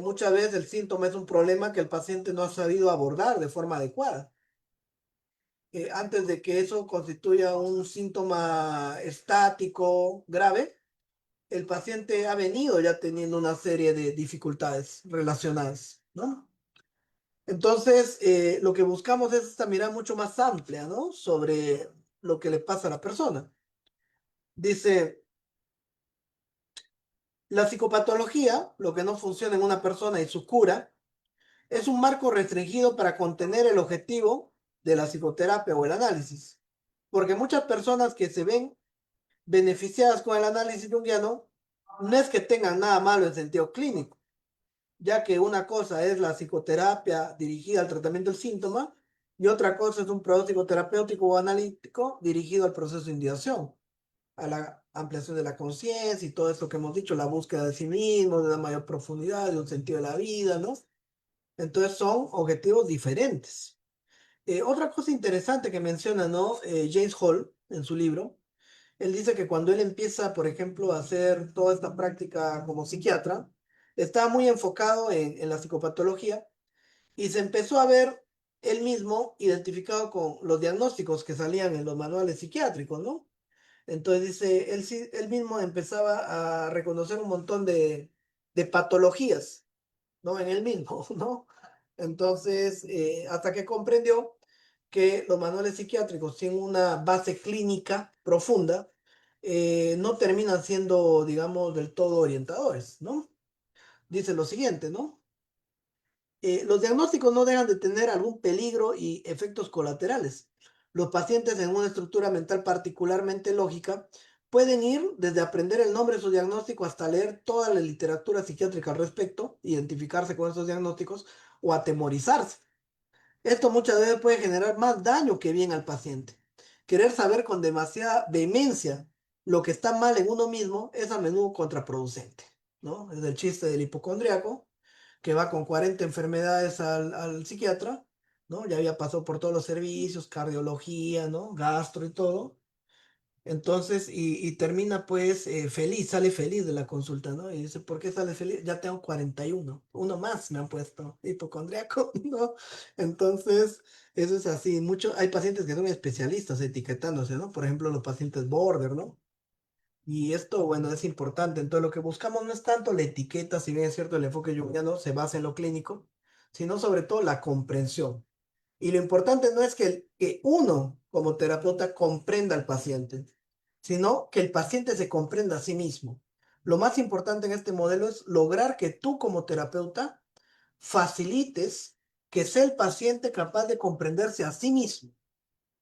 Muchas veces el síntoma es un problema que el paciente no ha sabido abordar de forma adecuada. Antes de que eso constituya un síntoma estático grave, el paciente ha venido ya teniendo una serie de dificultades relacionadas, ¿no? Entonces, lo que buscamos es esta mirada mucho más amplia, ¿no? Sobre lo que le pasa a la persona. Dice, la psicopatología, lo que no funciona en una persona y su cura, Es un marco restringido para contener el objetivo de la psicoterapia o el análisis. Porque muchas personas que se ven beneficiadas con el análisis junguiano no es que tengan nada malo en sentido clínico, ya que una cosa es la psicoterapia dirigida al tratamiento del síntoma y otra cosa es un proceso psicoterapéutico o analítico dirigido al proceso de individuación, a la ampliación de la conciencia y todo esto que hemos dicho, la búsqueda de sí mismo, de una mayor profundidad, de un sentido de la vida, ¿no? Entonces son objetivos diferentes. Otra cosa interesante que menciona, ¿no? James Hall en su libro, él dice que cuando él empieza, por ejemplo, a hacer toda esta práctica como psiquiatra, estaba muy enfocado en la psicopatología y se empezó a ver él mismo identificado con los diagnósticos que salían en los manuales psiquiátricos, ¿no? Entonces dice, él, él mismo empezaba a reconocer un montón de patologías, ¿no? En él mismo, ¿no? Entonces, hasta que comprendió que los manuales psiquiátricos tienen una base clínica profunda, no terminan siendo, digamos, del todo orientadores, ¿no? Dice lo siguiente, ¿no? Los diagnósticos no dejan de tener algún peligro y efectos colaterales. Los pacientes en una estructura mental particularmente lógica pueden ir desde aprender el nombre de su diagnóstico hasta leer toda la literatura psiquiátrica al respecto, identificarse con esos diagnósticos o atemorizarse. Esto muchas veces puede generar más daño que bien al paciente. Querer saber con demasiada vehemencia lo que está mal en uno mismo es a menudo contraproducente, ¿no? Es el chiste del hipocondriaco que va con 40 enfermedades al psiquiatra, ¿no? Ya había pasado por todos los servicios, cardiología, ¿no? Gastro y todo. Entonces, y termina pues feliz, sale feliz de la consulta, ¿no? Y dice, ¿por qué sale feliz? Ya tengo 41, uno más me han puesto, hipocondriaco, ¿no? Entonces, eso es así. Mucho, hay pacientes que son especialistas etiquetándose, ¿no? Por ejemplo, los pacientes border, ¿no? Y esto, bueno, es importante. Entonces, lo que buscamos no es tanto la etiqueta, si bien es cierto, el enfoque junguiano se basa en lo clínico, sino sobre todo la comprensión. Y lo importante no es que uno, como terapeuta, comprenda al paciente, sino que el paciente se comprenda a sí mismo. Lo más importante en este modelo es lograr que tú, como terapeuta, facilites que sea el paciente capaz de comprenderse a sí mismo.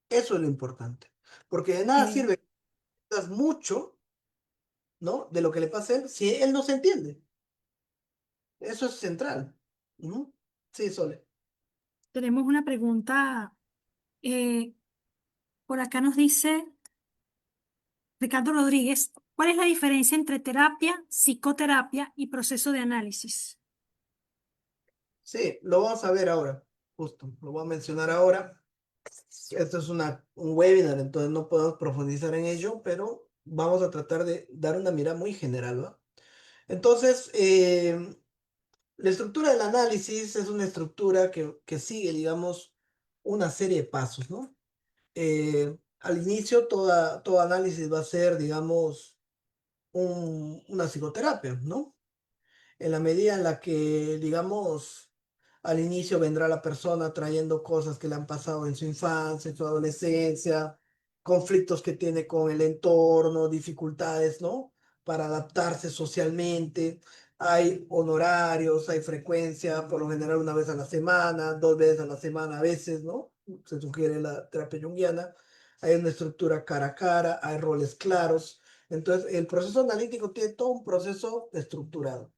Eso es lo importante. Porque de nada Eh, sirve que das mucho, ¿no? De lo que le pasa a él si él no se entiende. Eso es central. Ujú. Sí, Sole. tenemos una pregunta. eh, por acá nos dice Ricardo Rodríguez, ¿cuál es la diferencia entre terapia, psicoterapia y proceso de análisis? Sí, lo vamos a ver ahora. Justo, lo voy a mencionar ahora. Esto es un webinar, entonces no podemos profundizar en ello, pero vamos a tratar de dar una mirada muy general, ¿no? Entonces, la estructura del análisis es una estructura que sigue, digamos, una serie de pasos, ¿no? Al inicio, todo análisis va a ser, digamos, una psicoterapia, ¿no? En la medida en la que, digamos, al inicio vendrá la persona trayendo cosas que le han pasado en su infancia, en su adolescencia, conflictos que tiene con el entorno, dificultades, ¿no? Para adaptarse socialmente. Hay honorarios, hay frecuencia, por lo general una vez a la semana, dos veces a la semana a veces, ¿no? Se sugiere la terapia junguiana. Hay una estructura cara a cara, hay roles claros. Entonces, el proceso analítico tiene todo un proceso estructurado.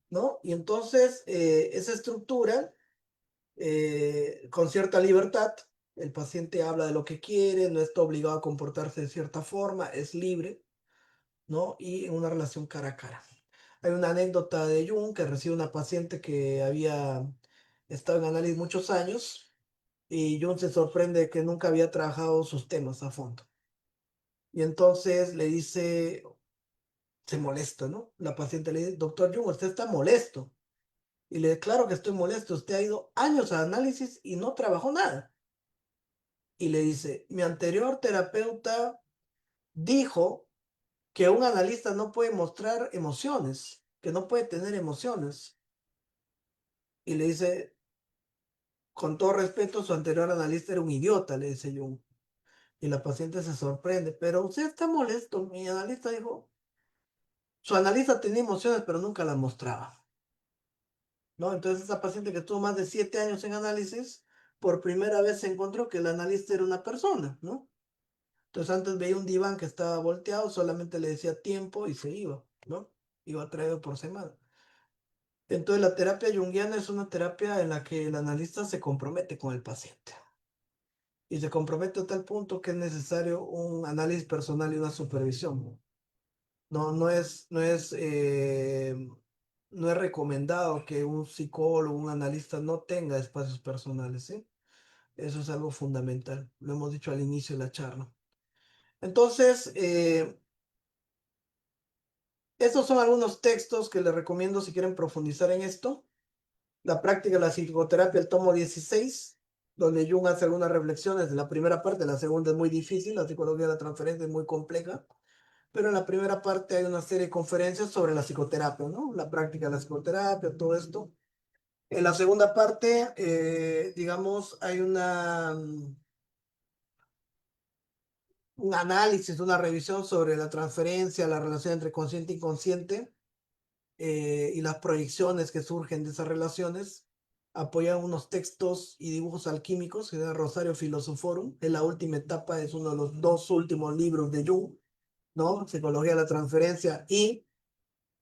¿No? Y entonces esa estructura, con cierta libertad, el paciente habla de lo que quiere, no está obligado a comportarse de cierta forma, es libre, ¿no? Y en una relación cara a cara. Hay una anécdota de Jung que recibe una paciente que había estado en análisis muchos años y Jung se sorprende que nunca había trabajado sus temas a fondo. Y entonces le dice, se molesta, ¿no? La paciente le dice, doctor Jung, usted está molesto. Y le declaro que estoy molesto. Usted ha ido años a análisis y no trabajó nada. Y le dice, mi anterior terapeuta dijo que un analista no puede mostrar emociones, que no puede tener emociones. Y le dice, con todo respeto, su anterior analista era un idiota, le dice Jung. Y la paciente se sorprende, pero usted está molesto. Mi analista dijo, su analista tenía emociones, pero nunca las mostraba. ¿no? Entonces esa paciente que estuvo más de 7 años en análisis, por primera vez se encontró que el analista era una persona, ¿no? Entonces antes veía un diván que estaba volteado, solamente le decía tiempo y se iba, ¿no? Iba traído por semana. Entonces la terapia junguiana es una terapia en la que el analista se compromete con el paciente y se compromete a tal punto que es necesario un análisis personal y una supervisión. No es recomendado que un psicólogo, un analista no tenga espacios personales, ¿sí? Eso es algo fundamental. Lo hemos dicho al inicio de la charla. Entonces, estos son algunos textos que les recomiendo si quieren profundizar en esto. La práctica de la psicoterapia, el tomo 16, donde Jung hace algunas reflexiones de la primera parte, la segunda es muy difícil, la psicología de la transferencia es muy compleja, pero en la primera parte hay una serie de conferencias sobre la psicoterapia, ¿no? La práctica de la psicoterapia, todo esto. En la segunda parte, digamos, hay un análisis, una revisión sobre la transferencia, la relación entre consciente e inconsciente y las proyecciones que surgen de esas relaciones. Apoyan unos textos y dibujos alquímicos que es Rosario Philosophorum. En la última etapa es uno de los dos últimos libros de Jung, ¿no? Psicología de la transferencia y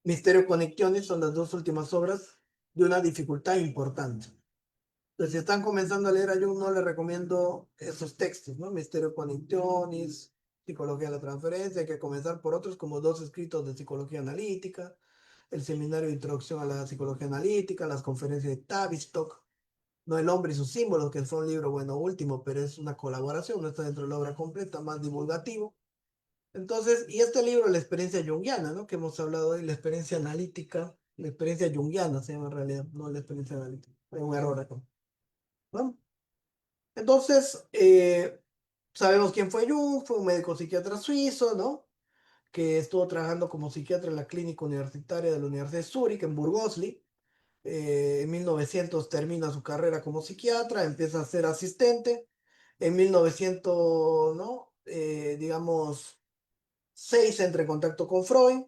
Misterio Conexiones son las dos últimas obras de una dificultad importante. Entonces, si están comenzando a leer a Jung, no les recomiendo esos textos, ¿no? Misterio Conexiones, Psicología de la Transferencia. Hay que comenzar por otros como dos escritos de psicología analítica, el seminario de introducción a la psicología analítica, las conferencias de Tavistock, no El hombre y sus símbolos, que fue un libro, bueno, último, pero es una colaboración, no está dentro de la obra completa, más divulgativo. Entonces, y este libro, la experiencia junguiana, ¿no? Que hemos hablado hoy, la experiencia analítica, la experiencia junguiana se llama en realidad, no la experiencia analítica. Hay un error acá, ¿no? Entonces, sabemos quién fue Jung, fue un médico psiquiatra suizo, ¿no? Que estuvo trabajando como psiquiatra en la clínica universitaria de la Universidad de Zúrich, en Burgosli. En 1900 termina su carrera como psiquiatra, empieza a ser asistente. En 1900, ¿no? Digamos, 6 entra en contacto con Freud,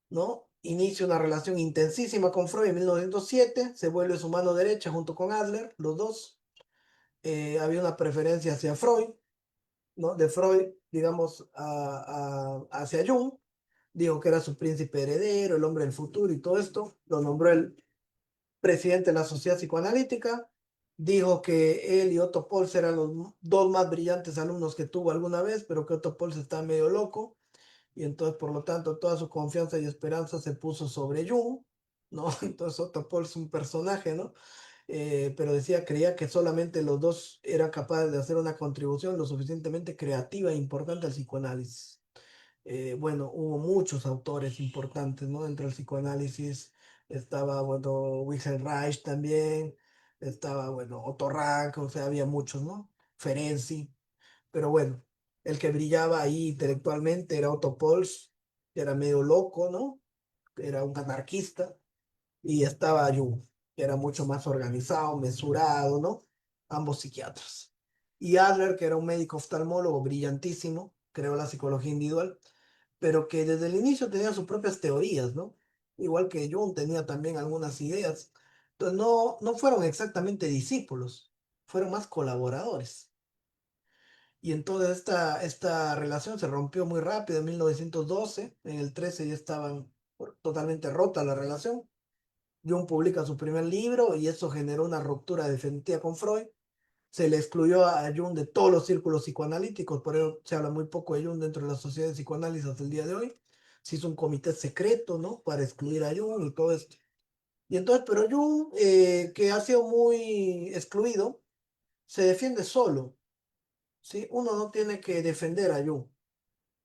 ¿no? Inicia una relación intensísima con Freud en 1907, se vuelve su mano derecha junto con Adler, los dos. Había una preferencia hacia Freud, ¿no? De Freud, digamos, hacia Jung. Dijo que era su príncipe heredero, el hombre del futuro y todo esto. Lo nombró el presidente de la Sociedad Psicoanalítica. Dijo que él y Otto Pohls eran los dos más brillantes alumnos que tuvo alguna vez, pero que Otto Pohls está medio loco. Y entonces, por lo tanto, toda su confianza y esperanza se puso sobre Jung, ¿no? Entonces Otto Pohls es un personaje, ¿no? Pero decía, creía que solamente los dos eran capaces de hacer una contribución lo suficientemente creativa e importante al psicoanálisis. Bueno, hubo muchos autores importantes, ¿no? Dentro del psicoanálisis estaba, bueno, Wilhelm Reich también, estaba, bueno, Otto Rank, o sea, había muchos, ¿no? Ferenczi, pero bueno, el que brillaba ahí intelectualmente era Otto Pohls, que era medio loco, ¿no? Era un anarquista, y estaba Jung, que era mucho más organizado, mesurado, ¿no? Ambos psiquiatras. Y Adler, que era un médico oftalmólogo brillantísimo, creó la psicología individual, pero que desde el inicio tenía sus propias teorías, ¿no? Igual que Jung tenía también algunas ideas. Entonces no fueron exactamente discípulos, fueron más colaboradores. Y entonces esta relación se rompió muy rápido en 1912, en el 13 ya estaban totalmente rota la relación. Jung publica su primer libro y eso generó una ruptura definitiva con Freud. Se le excluyó a Jung de todos los círculos psicoanalíticos, por eso se habla muy poco de Jung dentro de la sociedad de psicoanálisis hasta el día de hoy. Se hizo un comité secreto, ¿no? Para excluir a Jung y todo esto. Y entonces, pero Jung, que ha sido muy excluido, se defiende solo, ¿sí? Uno no tiene que defender a Jung.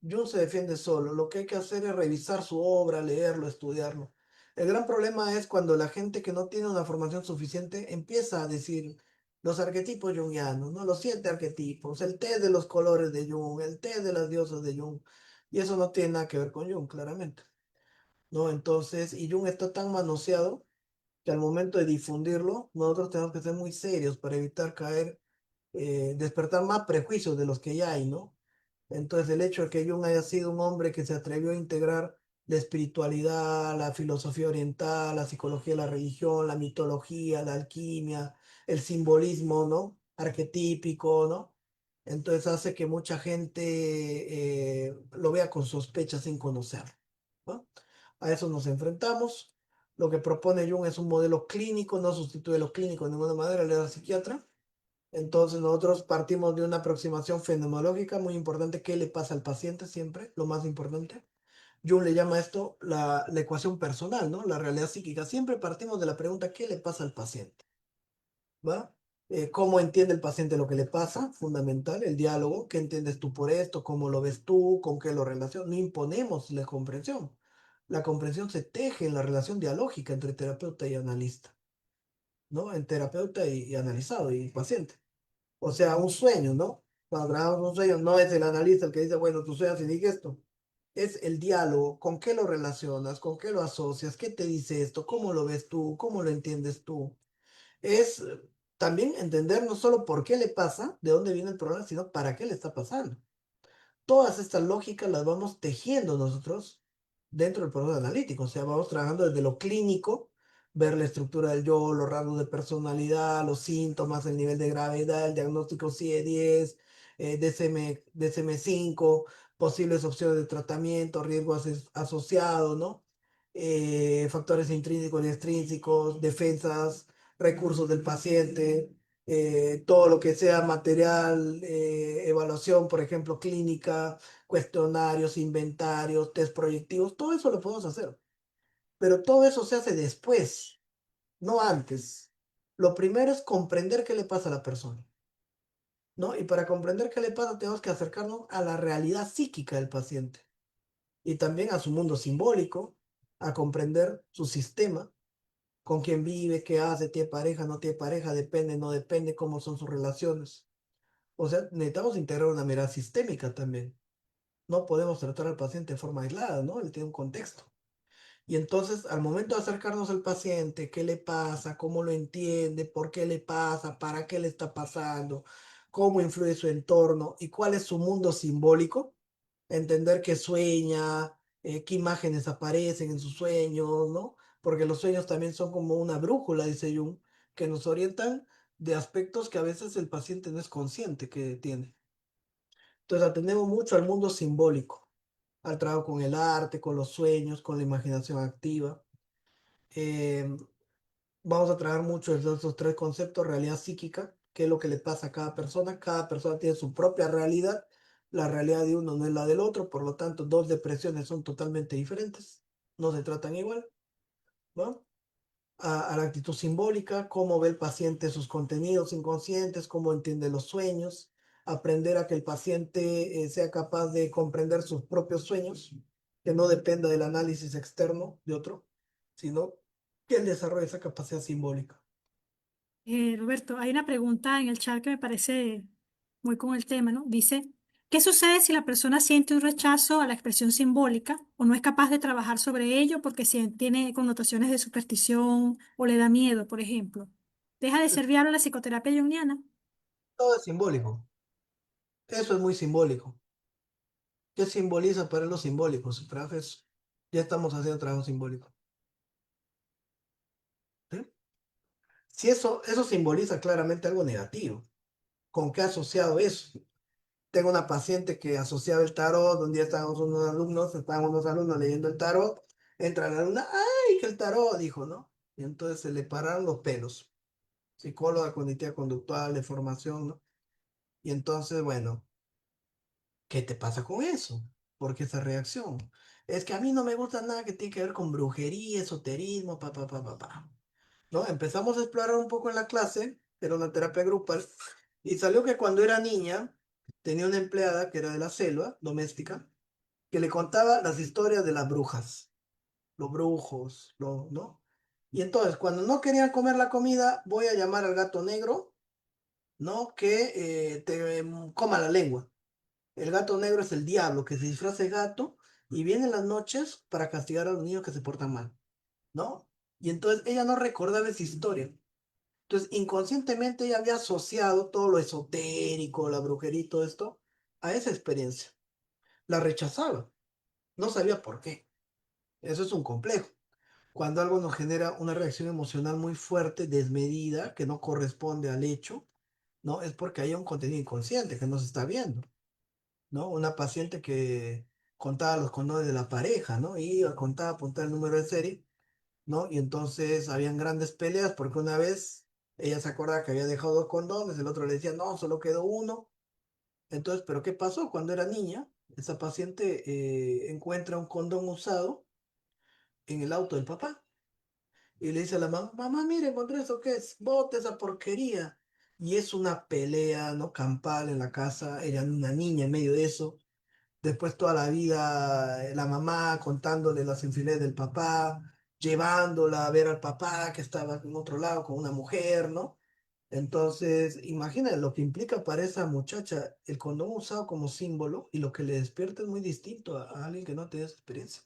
Jung se defiende solo. Lo que hay que hacer es revisar su obra, leerlo, estudiarlo. El gran problema es cuando la gente que no tiene una formación suficiente empieza a decir los arquetipos jungianos, ¿no? Los 7 arquetipos, el té de los colores de Jung, el té de las diosas de Jung. Y eso no tiene nada que ver con Jung, claramente, ¿no? Entonces, y Jung está tan manoseado que al momento de difundirlo, nosotros tenemos que ser muy serios para evitar caer, despertar más prejuicios de los que ya hay, ¿no? Entonces, el hecho de que Jung haya sido un hombre que se atrevió a integrar la espiritualidad, la filosofía oriental, la psicología, la religión, la mitología, la alquimia, el simbolismo, ¿no? Arquetípico, ¿no? Entonces hace que mucha gente lo vea con sospecha sin conocer, ¿no? A eso nos enfrentamos. Lo que propone Jung es un modelo clínico, no sustituye lo clínico de ninguna manera, le da psiquiatra. Entonces nosotros partimos de una aproximación fenomenológica muy importante. ¿Qué le pasa al paciente siempre? Lo más importante. Jung le llama a esto la ecuación personal, ¿no? La realidad psíquica. Siempre partimos de la pregunta, ¿qué le pasa al paciente? ¿Va? ¿Cómo entiende el paciente lo que le pasa? Fundamental, el diálogo. ¿Qué entiendes tú por esto? ¿Cómo lo ves tú? ¿Con qué lo relacionas? No imponemos la comprensión. La comprensión se teje en la relación dialógica entre terapeuta y analista, ¿no? En terapeuta y analizado y paciente. O sea, un sueño, ¿no? Cuando trabajamos un sueño, no es el analista el que dice, bueno, tú sueñas y dije esto. Es el diálogo, con qué lo relacionas, con qué lo asocias, qué te dice esto, cómo lo ves tú, cómo lo entiendes tú. Es también entender no solo por qué le pasa, de dónde viene el problema, sino para qué le está pasando. Todas estas lógicas las vamos tejiendo nosotros dentro del proceso analítico, o sea, vamos trabajando desde lo clínico, ver la estructura del yo, los rasgos de personalidad, los síntomas, el nivel de gravedad, el diagnóstico CIE-10, DSM-5, posibles opciones de tratamiento, riesgos asociados, ¿no? Factores intrínsecos y extrínsecos, defensas, recursos del paciente, todo lo que sea material, evaluación, por ejemplo, clínica, cuestionarios, inventarios, test proyectivos, todo eso lo podemos hacer. Pero todo eso se hace después, no antes. Lo primero es comprender qué le pasa a la persona, ¿no? Y para comprender qué le pasa, tenemos que acercarnos a la realidad psíquica del paciente y también a su mundo simbólico, a comprender su sistema, con quién vive, qué hace, tiene pareja, no tiene pareja, depende, no depende, cómo son sus relaciones. O sea, necesitamos integrar una mirada sistémica también. No podemos tratar al paciente de forma aislada, ¿no? Él tiene un contexto. Y entonces, al momento de acercarnos al paciente, qué le pasa, cómo lo entiende, por qué le pasa, para qué le está pasando, cómo influye su entorno y cuál es su mundo simbólico, entender qué sueña, qué imágenes aparecen en sus sueños, ¿no? Porque los sueños también son como una brújula, dice Jung, que nos orientan de aspectos que a veces el paciente no es consciente que tiene. Entonces atendemos mucho al mundo simbólico, al trabajo con el arte, con los sueños, con la imaginación activa. Eh, Vamos a trabajar mucho estos tres conceptos: realidad psíquica, qué es lo que le pasa a cada persona tiene su propia realidad, la realidad de uno no es la del otro, por lo tanto, dos depresiones son totalmente diferentes, no se tratan igual, ¿no? A la actitud simbólica, cómo ve el paciente sus contenidos inconscientes, cómo entiende los sueños, aprender a que el paciente sea capaz de comprender sus propios sueños, que no dependa del análisis externo de otro, sino que él desarrolle esa capacidad simbólica. Roberto, hay una pregunta en el chat que me parece muy con el tema, ¿no? Dice, ¿qué sucede si la persona siente un rechazo a la expresión simbólica o no es capaz de trabajar sobre ello porque tiene connotaciones de superstición o le da miedo, por ejemplo? ¿Deja de ser viable la psicoterapia junguiana? Todo es simbólico, eso es muy simbólico. ¿Qué simboliza para él lo simbólico? Su trabajo es, ya estamos haciendo trabajo simbólico. ¿Sí? Si eso simboliza claramente algo negativo, ¿con qué ha asociado eso? Tengo una paciente que asociaba el tarot, un día estaban unos alumnos leyendo el tarot, entra la alumna, ¡ay, que el tarot! Dijo, ¿no? Y entonces se le pararon los pelos. Psicóloga cognitiva conductual, de formación, ¿no? Y entonces, bueno, ¿qué te pasa con eso? ¿Por qué esa reacción? Es que a mí no me gusta nada que tiene que ver con brujería, esoterismo, pa. ¿No? Empezamos a explorar un poco en la clase, era una terapia grupal, y salió que cuando era niña tenía una empleada que era de la selva doméstica, que le contaba las historias de las brujas, los brujos, ¿no? Y entonces, cuando no querían comer la comida, voy a llamar al gato negro, ¿no? Que te coma la lengua. El gato negro es el diablo que se disfraza de gato y viene en las noches para castigar a los niños que se portan mal, ¿no? Y entonces ella no recordaba esa historia. Entonces, inconscientemente ella había asociado todo lo esotérico, la brujería y todo esto a esa experiencia. La rechazaba, no sabía por qué. Eso es un complejo. Cuando algo nos genera una reacción emocional muy fuerte, desmedida, que no corresponde al hecho, ¿no? Es porque hay un contenido inconsciente que no se está viendo, ¿no? Una paciente que contaba los condones de la pareja, ¿no? Y iba, contaba, apuntaba el número de serie, ¿no? Y entonces habían grandes peleas porque una vez ella se acordaba que había dejado dos condones, el otro le decía, no, solo quedó uno. Entonces, ¿pero qué pasó? Cuando era niña, esa paciente encuentra un condón usado en el auto del papá. Y le dice a la mamá, mamá, mire, encontré eso, ¿qué es? Bote esa porquería. Y es una pelea, ¿no? Campal en la casa, era una niña en medio de eso. Después toda la vida la mamá contándole las infidelidades del papá, llevándola a ver al papá que estaba en otro lado con una mujer, ¿no? Entonces, imagina lo que implica para esa muchacha el condón usado como símbolo y lo que le despierta es muy distinto a alguien que no tiene esa experiencia.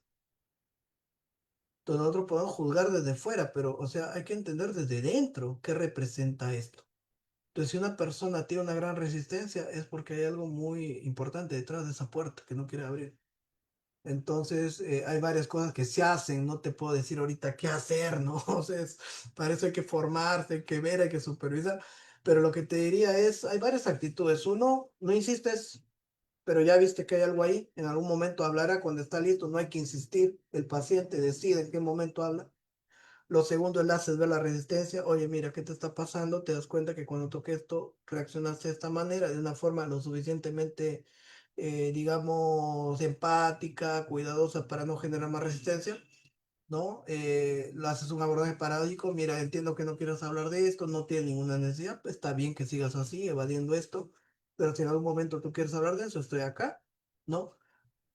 Entonces nosotros podemos juzgar desde fuera, pero, o sea, hay que entender desde dentro qué representa esto. Entonces, si una persona tiene una gran resistencia, es porque hay algo muy importante detrás de esa puerta que no quiere abrir. Entonces, hay varias cosas que se hacen, no te puedo decir ahorita qué hacer, ¿no? O sea, para eso hay que formarse, hay que ver, hay que supervisar. Pero lo que te diría es, hay varias actitudes. Uno, no insistes, pero ya viste que hay algo ahí, en algún momento hablará cuando está listo, no hay que insistir, el paciente decide en qué momento habla. Lo segundo, el haces ver la resistencia. Oye, mira, ¿qué te está pasando? Te das cuenta que cuando toqué esto reaccionaste de esta manera, de una forma lo suficientemente, digamos, empática, cuidadosa para no generar más resistencia, ¿no? Lo haces un abordaje paradójico. Mira, entiendo que no quieras hablar de esto, no tienes ninguna necesidad. Pues está bien que sigas así, evadiendo esto, pero si en algún momento tú quieres hablar de eso, estoy acá, ¿no?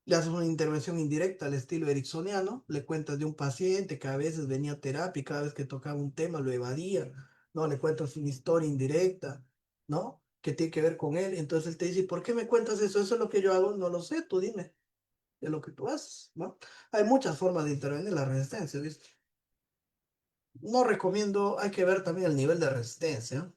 Le haces una intervención indirecta al estilo ericksoniano, le cuentas de un paciente que a veces venía a terapia y cada vez que tocaba un tema lo evadía, ¿no? Le cuentas una historia indirecta, ¿no? Que tiene que ver con él. Entonces él te dice, ¿por qué me cuentas eso? Eso es lo que yo hago. No lo sé, tú dime, de lo que tú haces, ¿no? Hay muchas formas de intervenir la resistencia, ¿viste? No recomiendo, hay que ver también el nivel de resistencia,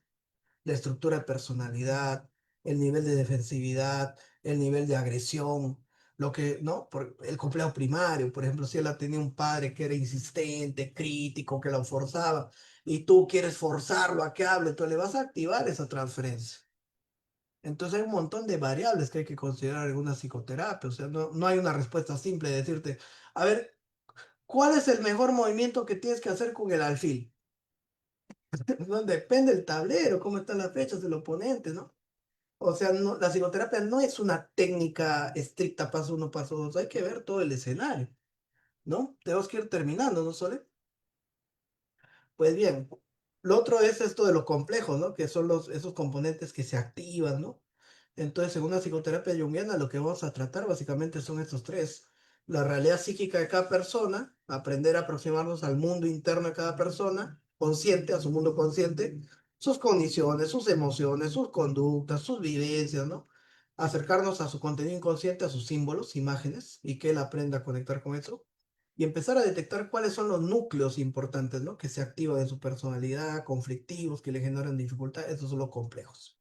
la estructura de personalidad, el nivel de defensividad, el nivel de agresión, lo que, ¿no? El complejo primario, por ejemplo, si él tenía un padre que era insistente, crítico, que lo forzaba, y tú quieres forzarlo a que hable, tú le vas a activar esa transferencia. Entonces hay un montón de variables que hay que considerar en una psicoterapia, o sea, no hay una respuesta simple de decirte, a ver, ¿cuál es el mejor movimiento que tienes que hacer con el alfil? No, depende del tablero, cómo están las fechas del oponente, ¿no? O sea, la psicoterapia no es una técnica estricta, paso uno, paso dos. Hay que ver todo el escenario, ¿no? Tenemos que ir terminando, ¿no, Sole? Pues bien, lo otro es esto de lo complejo, ¿no? Que son esos componentes que se activan, ¿no? Entonces, según la psicoterapia junguiana, lo que vamos a tratar básicamente son estos tres. La realidad psíquica de cada persona, aprender a aproximarnos al mundo interno de cada persona, consciente, a su mundo consciente, sus condiciones, sus emociones, sus conductas, sus vivencias, ¿no? Acercarnos a su contenido inconsciente, a sus símbolos, imágenes, y que él aprenda a conectar con eso y empezar a detectar cuáles son los núcleos importantes, ¿no? Que se activan en su personalidad, conflictivos, que le generan dificultad, esos son los complejos.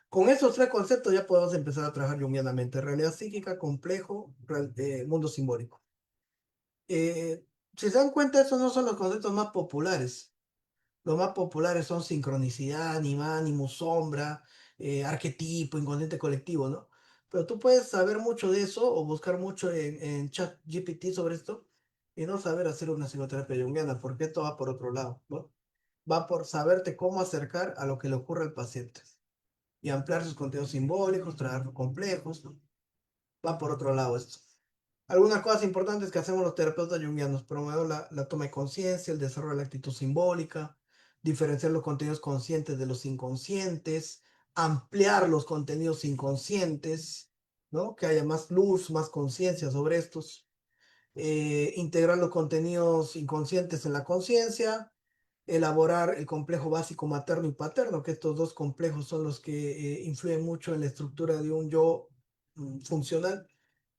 Con esos tres conceptos ya podemos empezar a trabajar junguianamente. Realidad psíquica, complejo, mundo simbólico. Si se dan cuenta, esos no son los conceptos más populares. Los más populares son sincronicidad, anima, ánimo, sombra, arquetipo, inconsciente colectivo, ¿no? Pero tú puedes saber mucho de eso o buscar mucho en chat GPT sobre esto y no saber hacer una psicoterapia junguiana, porque esto va por otro lado, ¿no? Va por saberte cómo acercar a lo que le ocurre al paciente y ampliar sus contenidos simbólicos, trabajar complejos, ¿no? Va por otro lado esto. Algunas cosas importantes que hacemos los terapeutas junguianos, promover la toma de conciencia, el desarrollo de la actitud simbólica, diferenciar los contenidos conscientes de los inconscientes, ampliar los contenidos inconscientes, ¿no? Que haya más luz, más conciencia sobre estos, integrar los contenidos inconscientes en la conciencia, elaborar el complejo básico materno y paterno, que estos dos complejos son los que influyen mucho en la estructura de un yo funcional.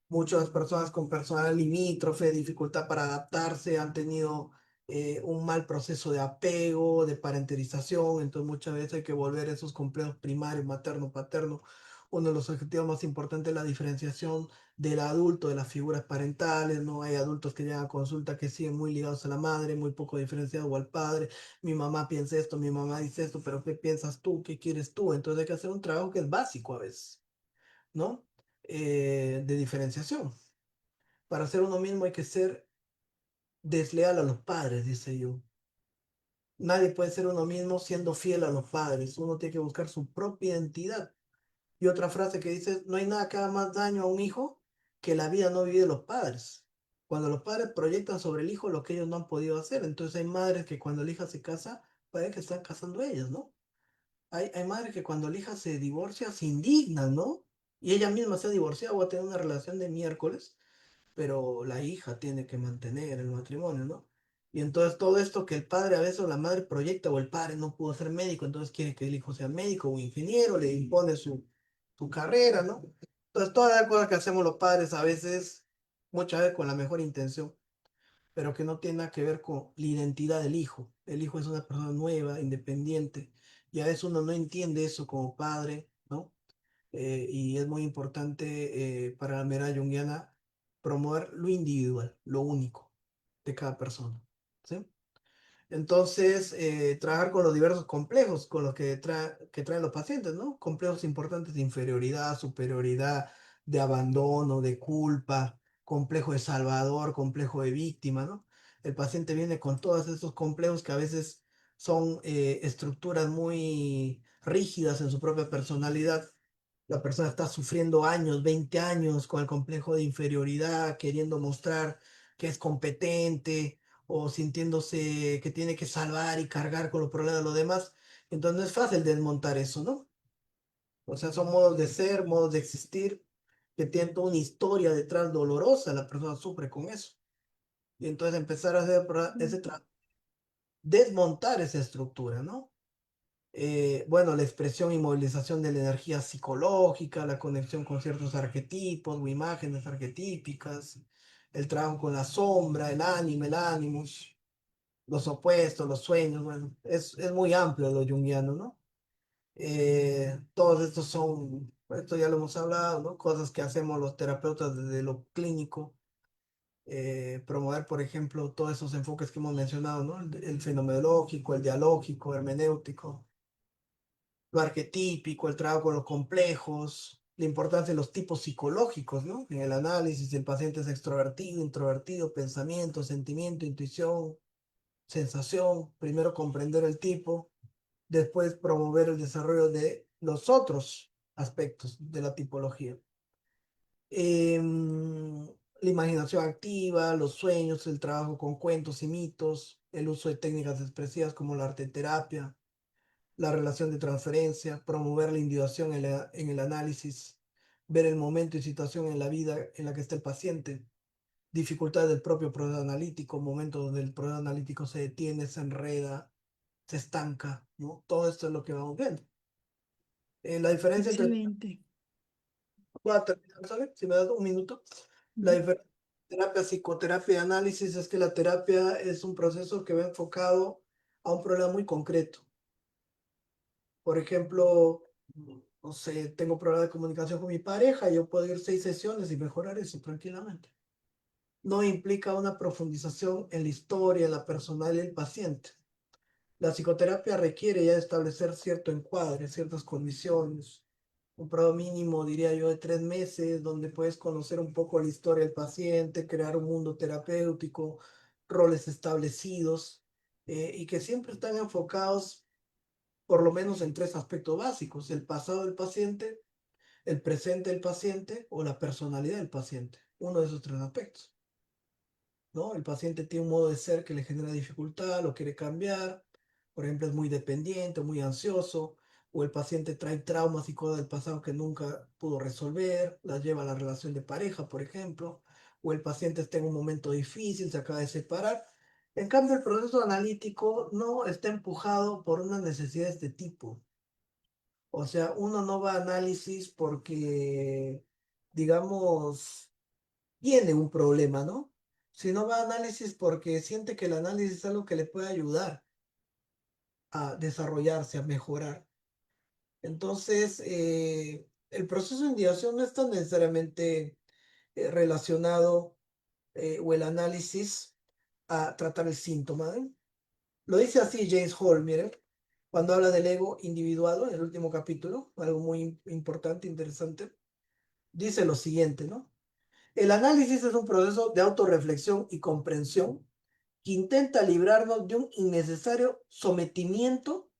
Muchas personas con personal limítrofe, dificultad para adaptarse, han tenido un mal proceso de apego, de parentelización, entonces muchas veces hay que volver a esos complejos primarios, materno, paterno, Uno de los objetivos más importantes es la diferenciación del adulto de las figuras parentales, ¿no? Hay adultos que llegan a consulta que siguen muy ligados a la madre, muy poco diferenciados al padre. Mi mamá piensa esto, mi mamá dice esto, pero ¿qué piensas tú? ¿Qué quieres tú? Entonces hay que hacer un trabajo que es básico a veces, ¿no? De diferenciación. Para ser uno mismo hay que ser desleal a los padres, dice yo. Nadie puede ser uno mismo siendo fiel a los padres. Uno tiene que buscar su propia identidad. Y otra frase que dice, no hay nada que haga más daño a un hijo que la vida no vive de los padres. Cuando los padres proyectan sobre el hijo lo que ellos no han podido hacer. Entonces hay madres que cuando el hija se casa, parece que están casando ellas, ¿no? Hay madres que cuando el hija se divorcia se indignan, ¿no? Y ella misma se ha divorciado o ha tenido una relación de miércoles, pero la hija tiene que mantener el matrimonio, ¿no? Y entonces todo esto que el padre a veces o la madre proyecta o el padre no pudo ser médico, entonces quiere que el hijo sea médico o ingeniero, le impone su carrera, ¿no? Entonces todas las cosas que hacemos los padres a veces, muchas veces con la mejor intención, pero que no tiene nada que ver con la identidad del hijo. El hijo es una persona nueva, independiente, y a veces uno no entiende eso como padre, ¿no? Y es muy importante para la mirada junguiana promover lo individual, lo único de cada persona. ¿Sí? Entonces, trabajar con los diversos complejos con los que traen los pacientes, ¿no? Complejos importantes de inferioridad, superioridad, de abandono, de culpa, complejo de salvador, complejo de víctima, ¿no? El paciente viene con todos estos complejos que a veces son estructuras muy rígidas en su propia personalidad. La persona está sufriendo años, 20 años con el complejo de inferioridad, queriendo mostrar que es competente o sintiéndose que tiene que salvar y cargar con los problemas de los demás. Entonces no es fácil desmontar eso, ¿no? O sea, son modos de ser, modos de existir, que tienen toda una historia detrás dolorosa, la persona sufre con eso. Y entonces empezar a hacer ese trabajo, desmontar esa estructura, ¿no? Bueno, la expresión y movilización de la energía psicológica, la conexión con ciertos arquetipos o imágenes arquetípicas, el trabajo con la sombra, el ánimo, el ánimos, los opuestos, los sueños, bueno, es muy amplio lo junguiano, ¿no? Todos estos son, esto ya lo hemos hablado, ¿no? Cosas que hacemos los terapeutas desde lo clínico, promover, por ejemplo, todos esos enfoques que hemos mencionado, ¿no? El fenomenológico, el dialógico, hermenéutico, lo arquetípico, el trabajo con los complejos, la importancia de los tipos psicológicos, ¿no? En el análisis, el paciente es extrovertido, introvertido, pensamiento, sentimiento, intuición, sensación. Primero comprender el tipo, después promover el desarrollo de los otros aspectos de la tipología. La imaginación activa, los sueños, el trabajo con cuentos y mitos, el uso de técnicas expresivas como la arteterapia, la relación de transferencia, promover la individuación en el análisis, ver el momento y situación en la vida en la que está el paciente, dificultades del propio proceso analítico, momentos donde el proceso analítico se detiene, se enreda, se estanca, ¿no? Todo esto es lo que vamos viendo. La diferencia entre... Excelente. Voy a terminar, ¿sabes? Si me das un minuto. La Ujú. diferencia entre terapia, psicoterapia y análisis es que la terapia es un proceso que va enfocado a un problema muy concreto. Por ejemplo, no sé, tengo problemas de comunicación con mi pareja, yo puedo ir 6 sesiones y mejorar eso tranquilamente. No implica una profundización en la historia, en la personalidad del paciente. La psicoterapia requiere ya establecer cierto encuadre, ciertas condiciones, un periodo mínimo, diría yo, de 3 meses, donde puedes conocer un poco la historia del paciente, crear un mundo terapéutico, roles establecidos, y que siempre están enfocados por lo menos en tres aspectos básicos: el pasado del paciente, el presente del paciente o la personalidad del paciente. Uno de esos tres aspectos, ¿no? El paciente tiene un modo de ser que le genera dificultad, lo quiere cambiar, por ejemplo, es muy dependiente, muy ansioso, o el paciente trae traumas y cosas del pasado que nunca pudo resolver, las lleva a la relación de pareja, por ejemplo, o el paciente está en un momento difícil, se acaba de separar. En cambio, el proceso analítico no está empujado por una necesidad de este tipo. O sea, uno no va a análisis porque, digamos, tiene un problema, ¿no? Sino va a análisis porque siente que el análisis es algo que le puede ayudar a desarrollarse, a mejorar. Entonces, el proceso de individuación no está necesariamente relacionado o el análisis a tratar el síntoma. Lo dice así James Hall, miren, cuando habla del ego individuado en el último capítulo, algo muy importante, interesante, dice lo siguiente, ¿no? El análisis es un proceso de autorreflexión y comprensión que intenta librarnos de un innecesario sometimiento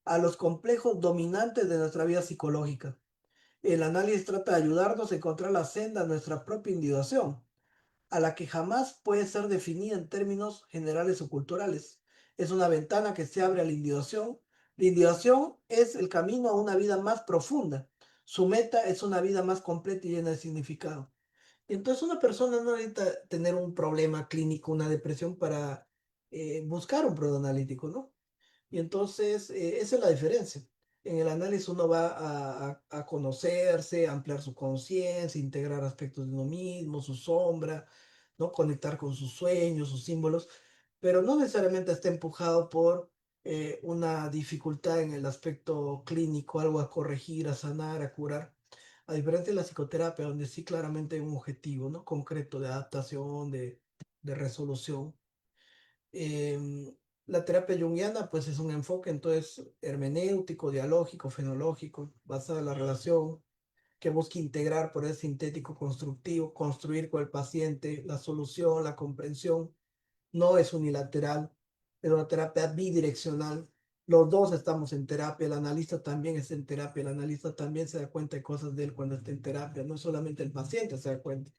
a los complejos dominantes de nuestra vida psicológica. El análisis trata de ayudarnos a encontrar la senda a nuestra propia individuación, a la que jamás puede ser definida en términos generales o culturales. Es una ventana que se abre a la individuación. La individuación es el camino a una vida más profunda. Su meta es una vida más completa y llena de significado. Entonces una persona no necesita tener un problema clínico, una depresión para buscar un problema analítico, ¿no? Y entonces, esa es la diferencia. En el análisis uno va a conocerse, ampliar su conciencia, integrar aspectos de uno mismo, su sombra, ¿no? Conectar con sus sueños, sus símbolos, pero no necesariamente está empujado por una dificultad en el aspecto clínico, algo a corregir, a sanar, a curar. A diferencia de la psicoterapia, donde sí claramente hay un objetivo, ¿no? Concreto de adaptación, de resolución. Em, la terapia junguiana, pues es un enfoque entonces hermenéutico, dialógico, fenológico, basado en la relación, que busca integrar por el sintético constructivo, construir con el paciente la solución, la comprensión. No es unilateral, es una terapia bidireccional. Los dos estamos en terapia, el analista también está en terapia, el analista también se da cuenta de cosas de él cuando está en terapia, no solamente el paciente se da cuenta.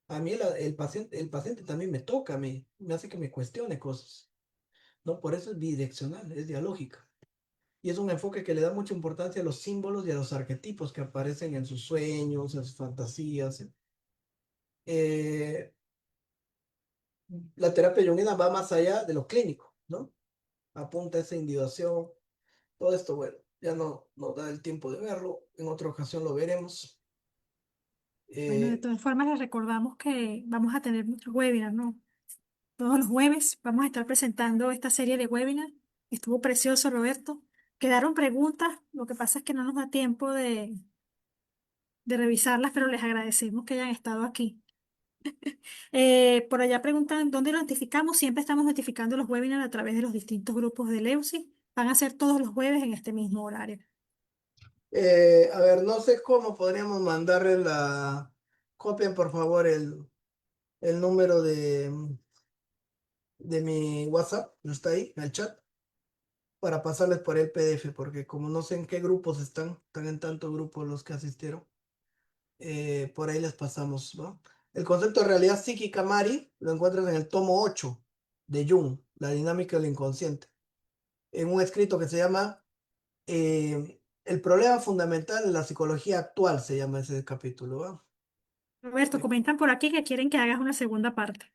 A mí el paciente también me toca a mí, me hace que me cuestione cosas. ¿No? Por eso es bidireccional, es dialógica. Y es un enfoque que le da mucha importancia a los símbolos y a los arquetipos que aparecen en sus sueños, en sus fantasías. Eh, la terapia junguiana va más allá de lo clínico, ¿no? Apunta a esa individuación, todo esto, bueno, ya no nos da el tiempo de verlo, en otra ocasión lo veremos. Bueno, de Eh, todas formas les recordamos que vamos a tener muchos webinars, ¿no? Todos los jueves vamos a estar presentando esta serie de webinars. Estuvo precioso, Roberto. Quedaron preguntas, lo que pasa es que no nos da tiempo de revisarlas, pero les agradecemos que hayan estado aquí. Por allá preguntan dónde lo notificamos. Siempre estamos notificando los webinars a través de los distintos grupos de Leuci. Van a ser todos los jueves en este mismo horario. a ver, no sé cómo podríamos mandarle copien por favor el número de mi WhatsApp, no está ahí, en el chat, para pasarles por el PDF, porque como no sé en qué grupos están en tantos grupos los que asistieron, por ahí les pasamos, ¿no? El concepto de realidad psíquica, Mari, lo encuentras en el tomo 8 de Jung, La dinámica del inconsciente, en un escrito que se llama El problema fundamental de la psicología actual, se llama ese capítulo, ¿va? Roberto, comentan por aquí que quieren que hagas una segunda parte.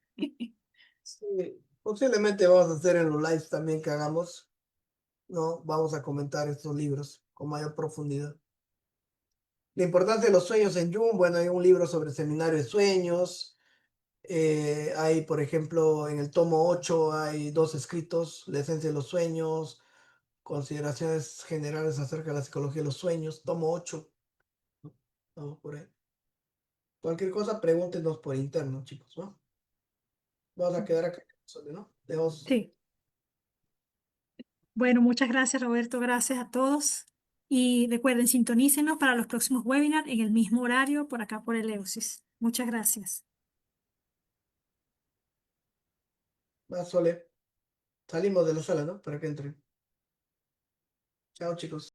Sí, posiblemente vamos a hacer en los lives también que hagamos, ¿no? Vamos a comentar estos libros con mayor profundidad. La importancia de los sueños en Jung, bueno, hay un libro sobre el seminario de sueños. Hay, por ejemplo, en el tomo 8 hay dos escritos, La esencia de los sueños, consideraciones generales acerca de la psicología de los sueños, tomo 8. Vamos por ahí. Cualquier cosa, pregúntenos por interno, chicos, ¿no? Vamos a quedar acá, ¿no? Dejamos. Sí. Bueno, muchas gracias, Roberto. Gracias a todos. Y recuerden, sintonícenos para los próximos webinars en el mismo horario por acá por el Eusis. Muchas gracias. Más Sole. Salimos de la sala, ¿no? Para que entren. Chao, chicos.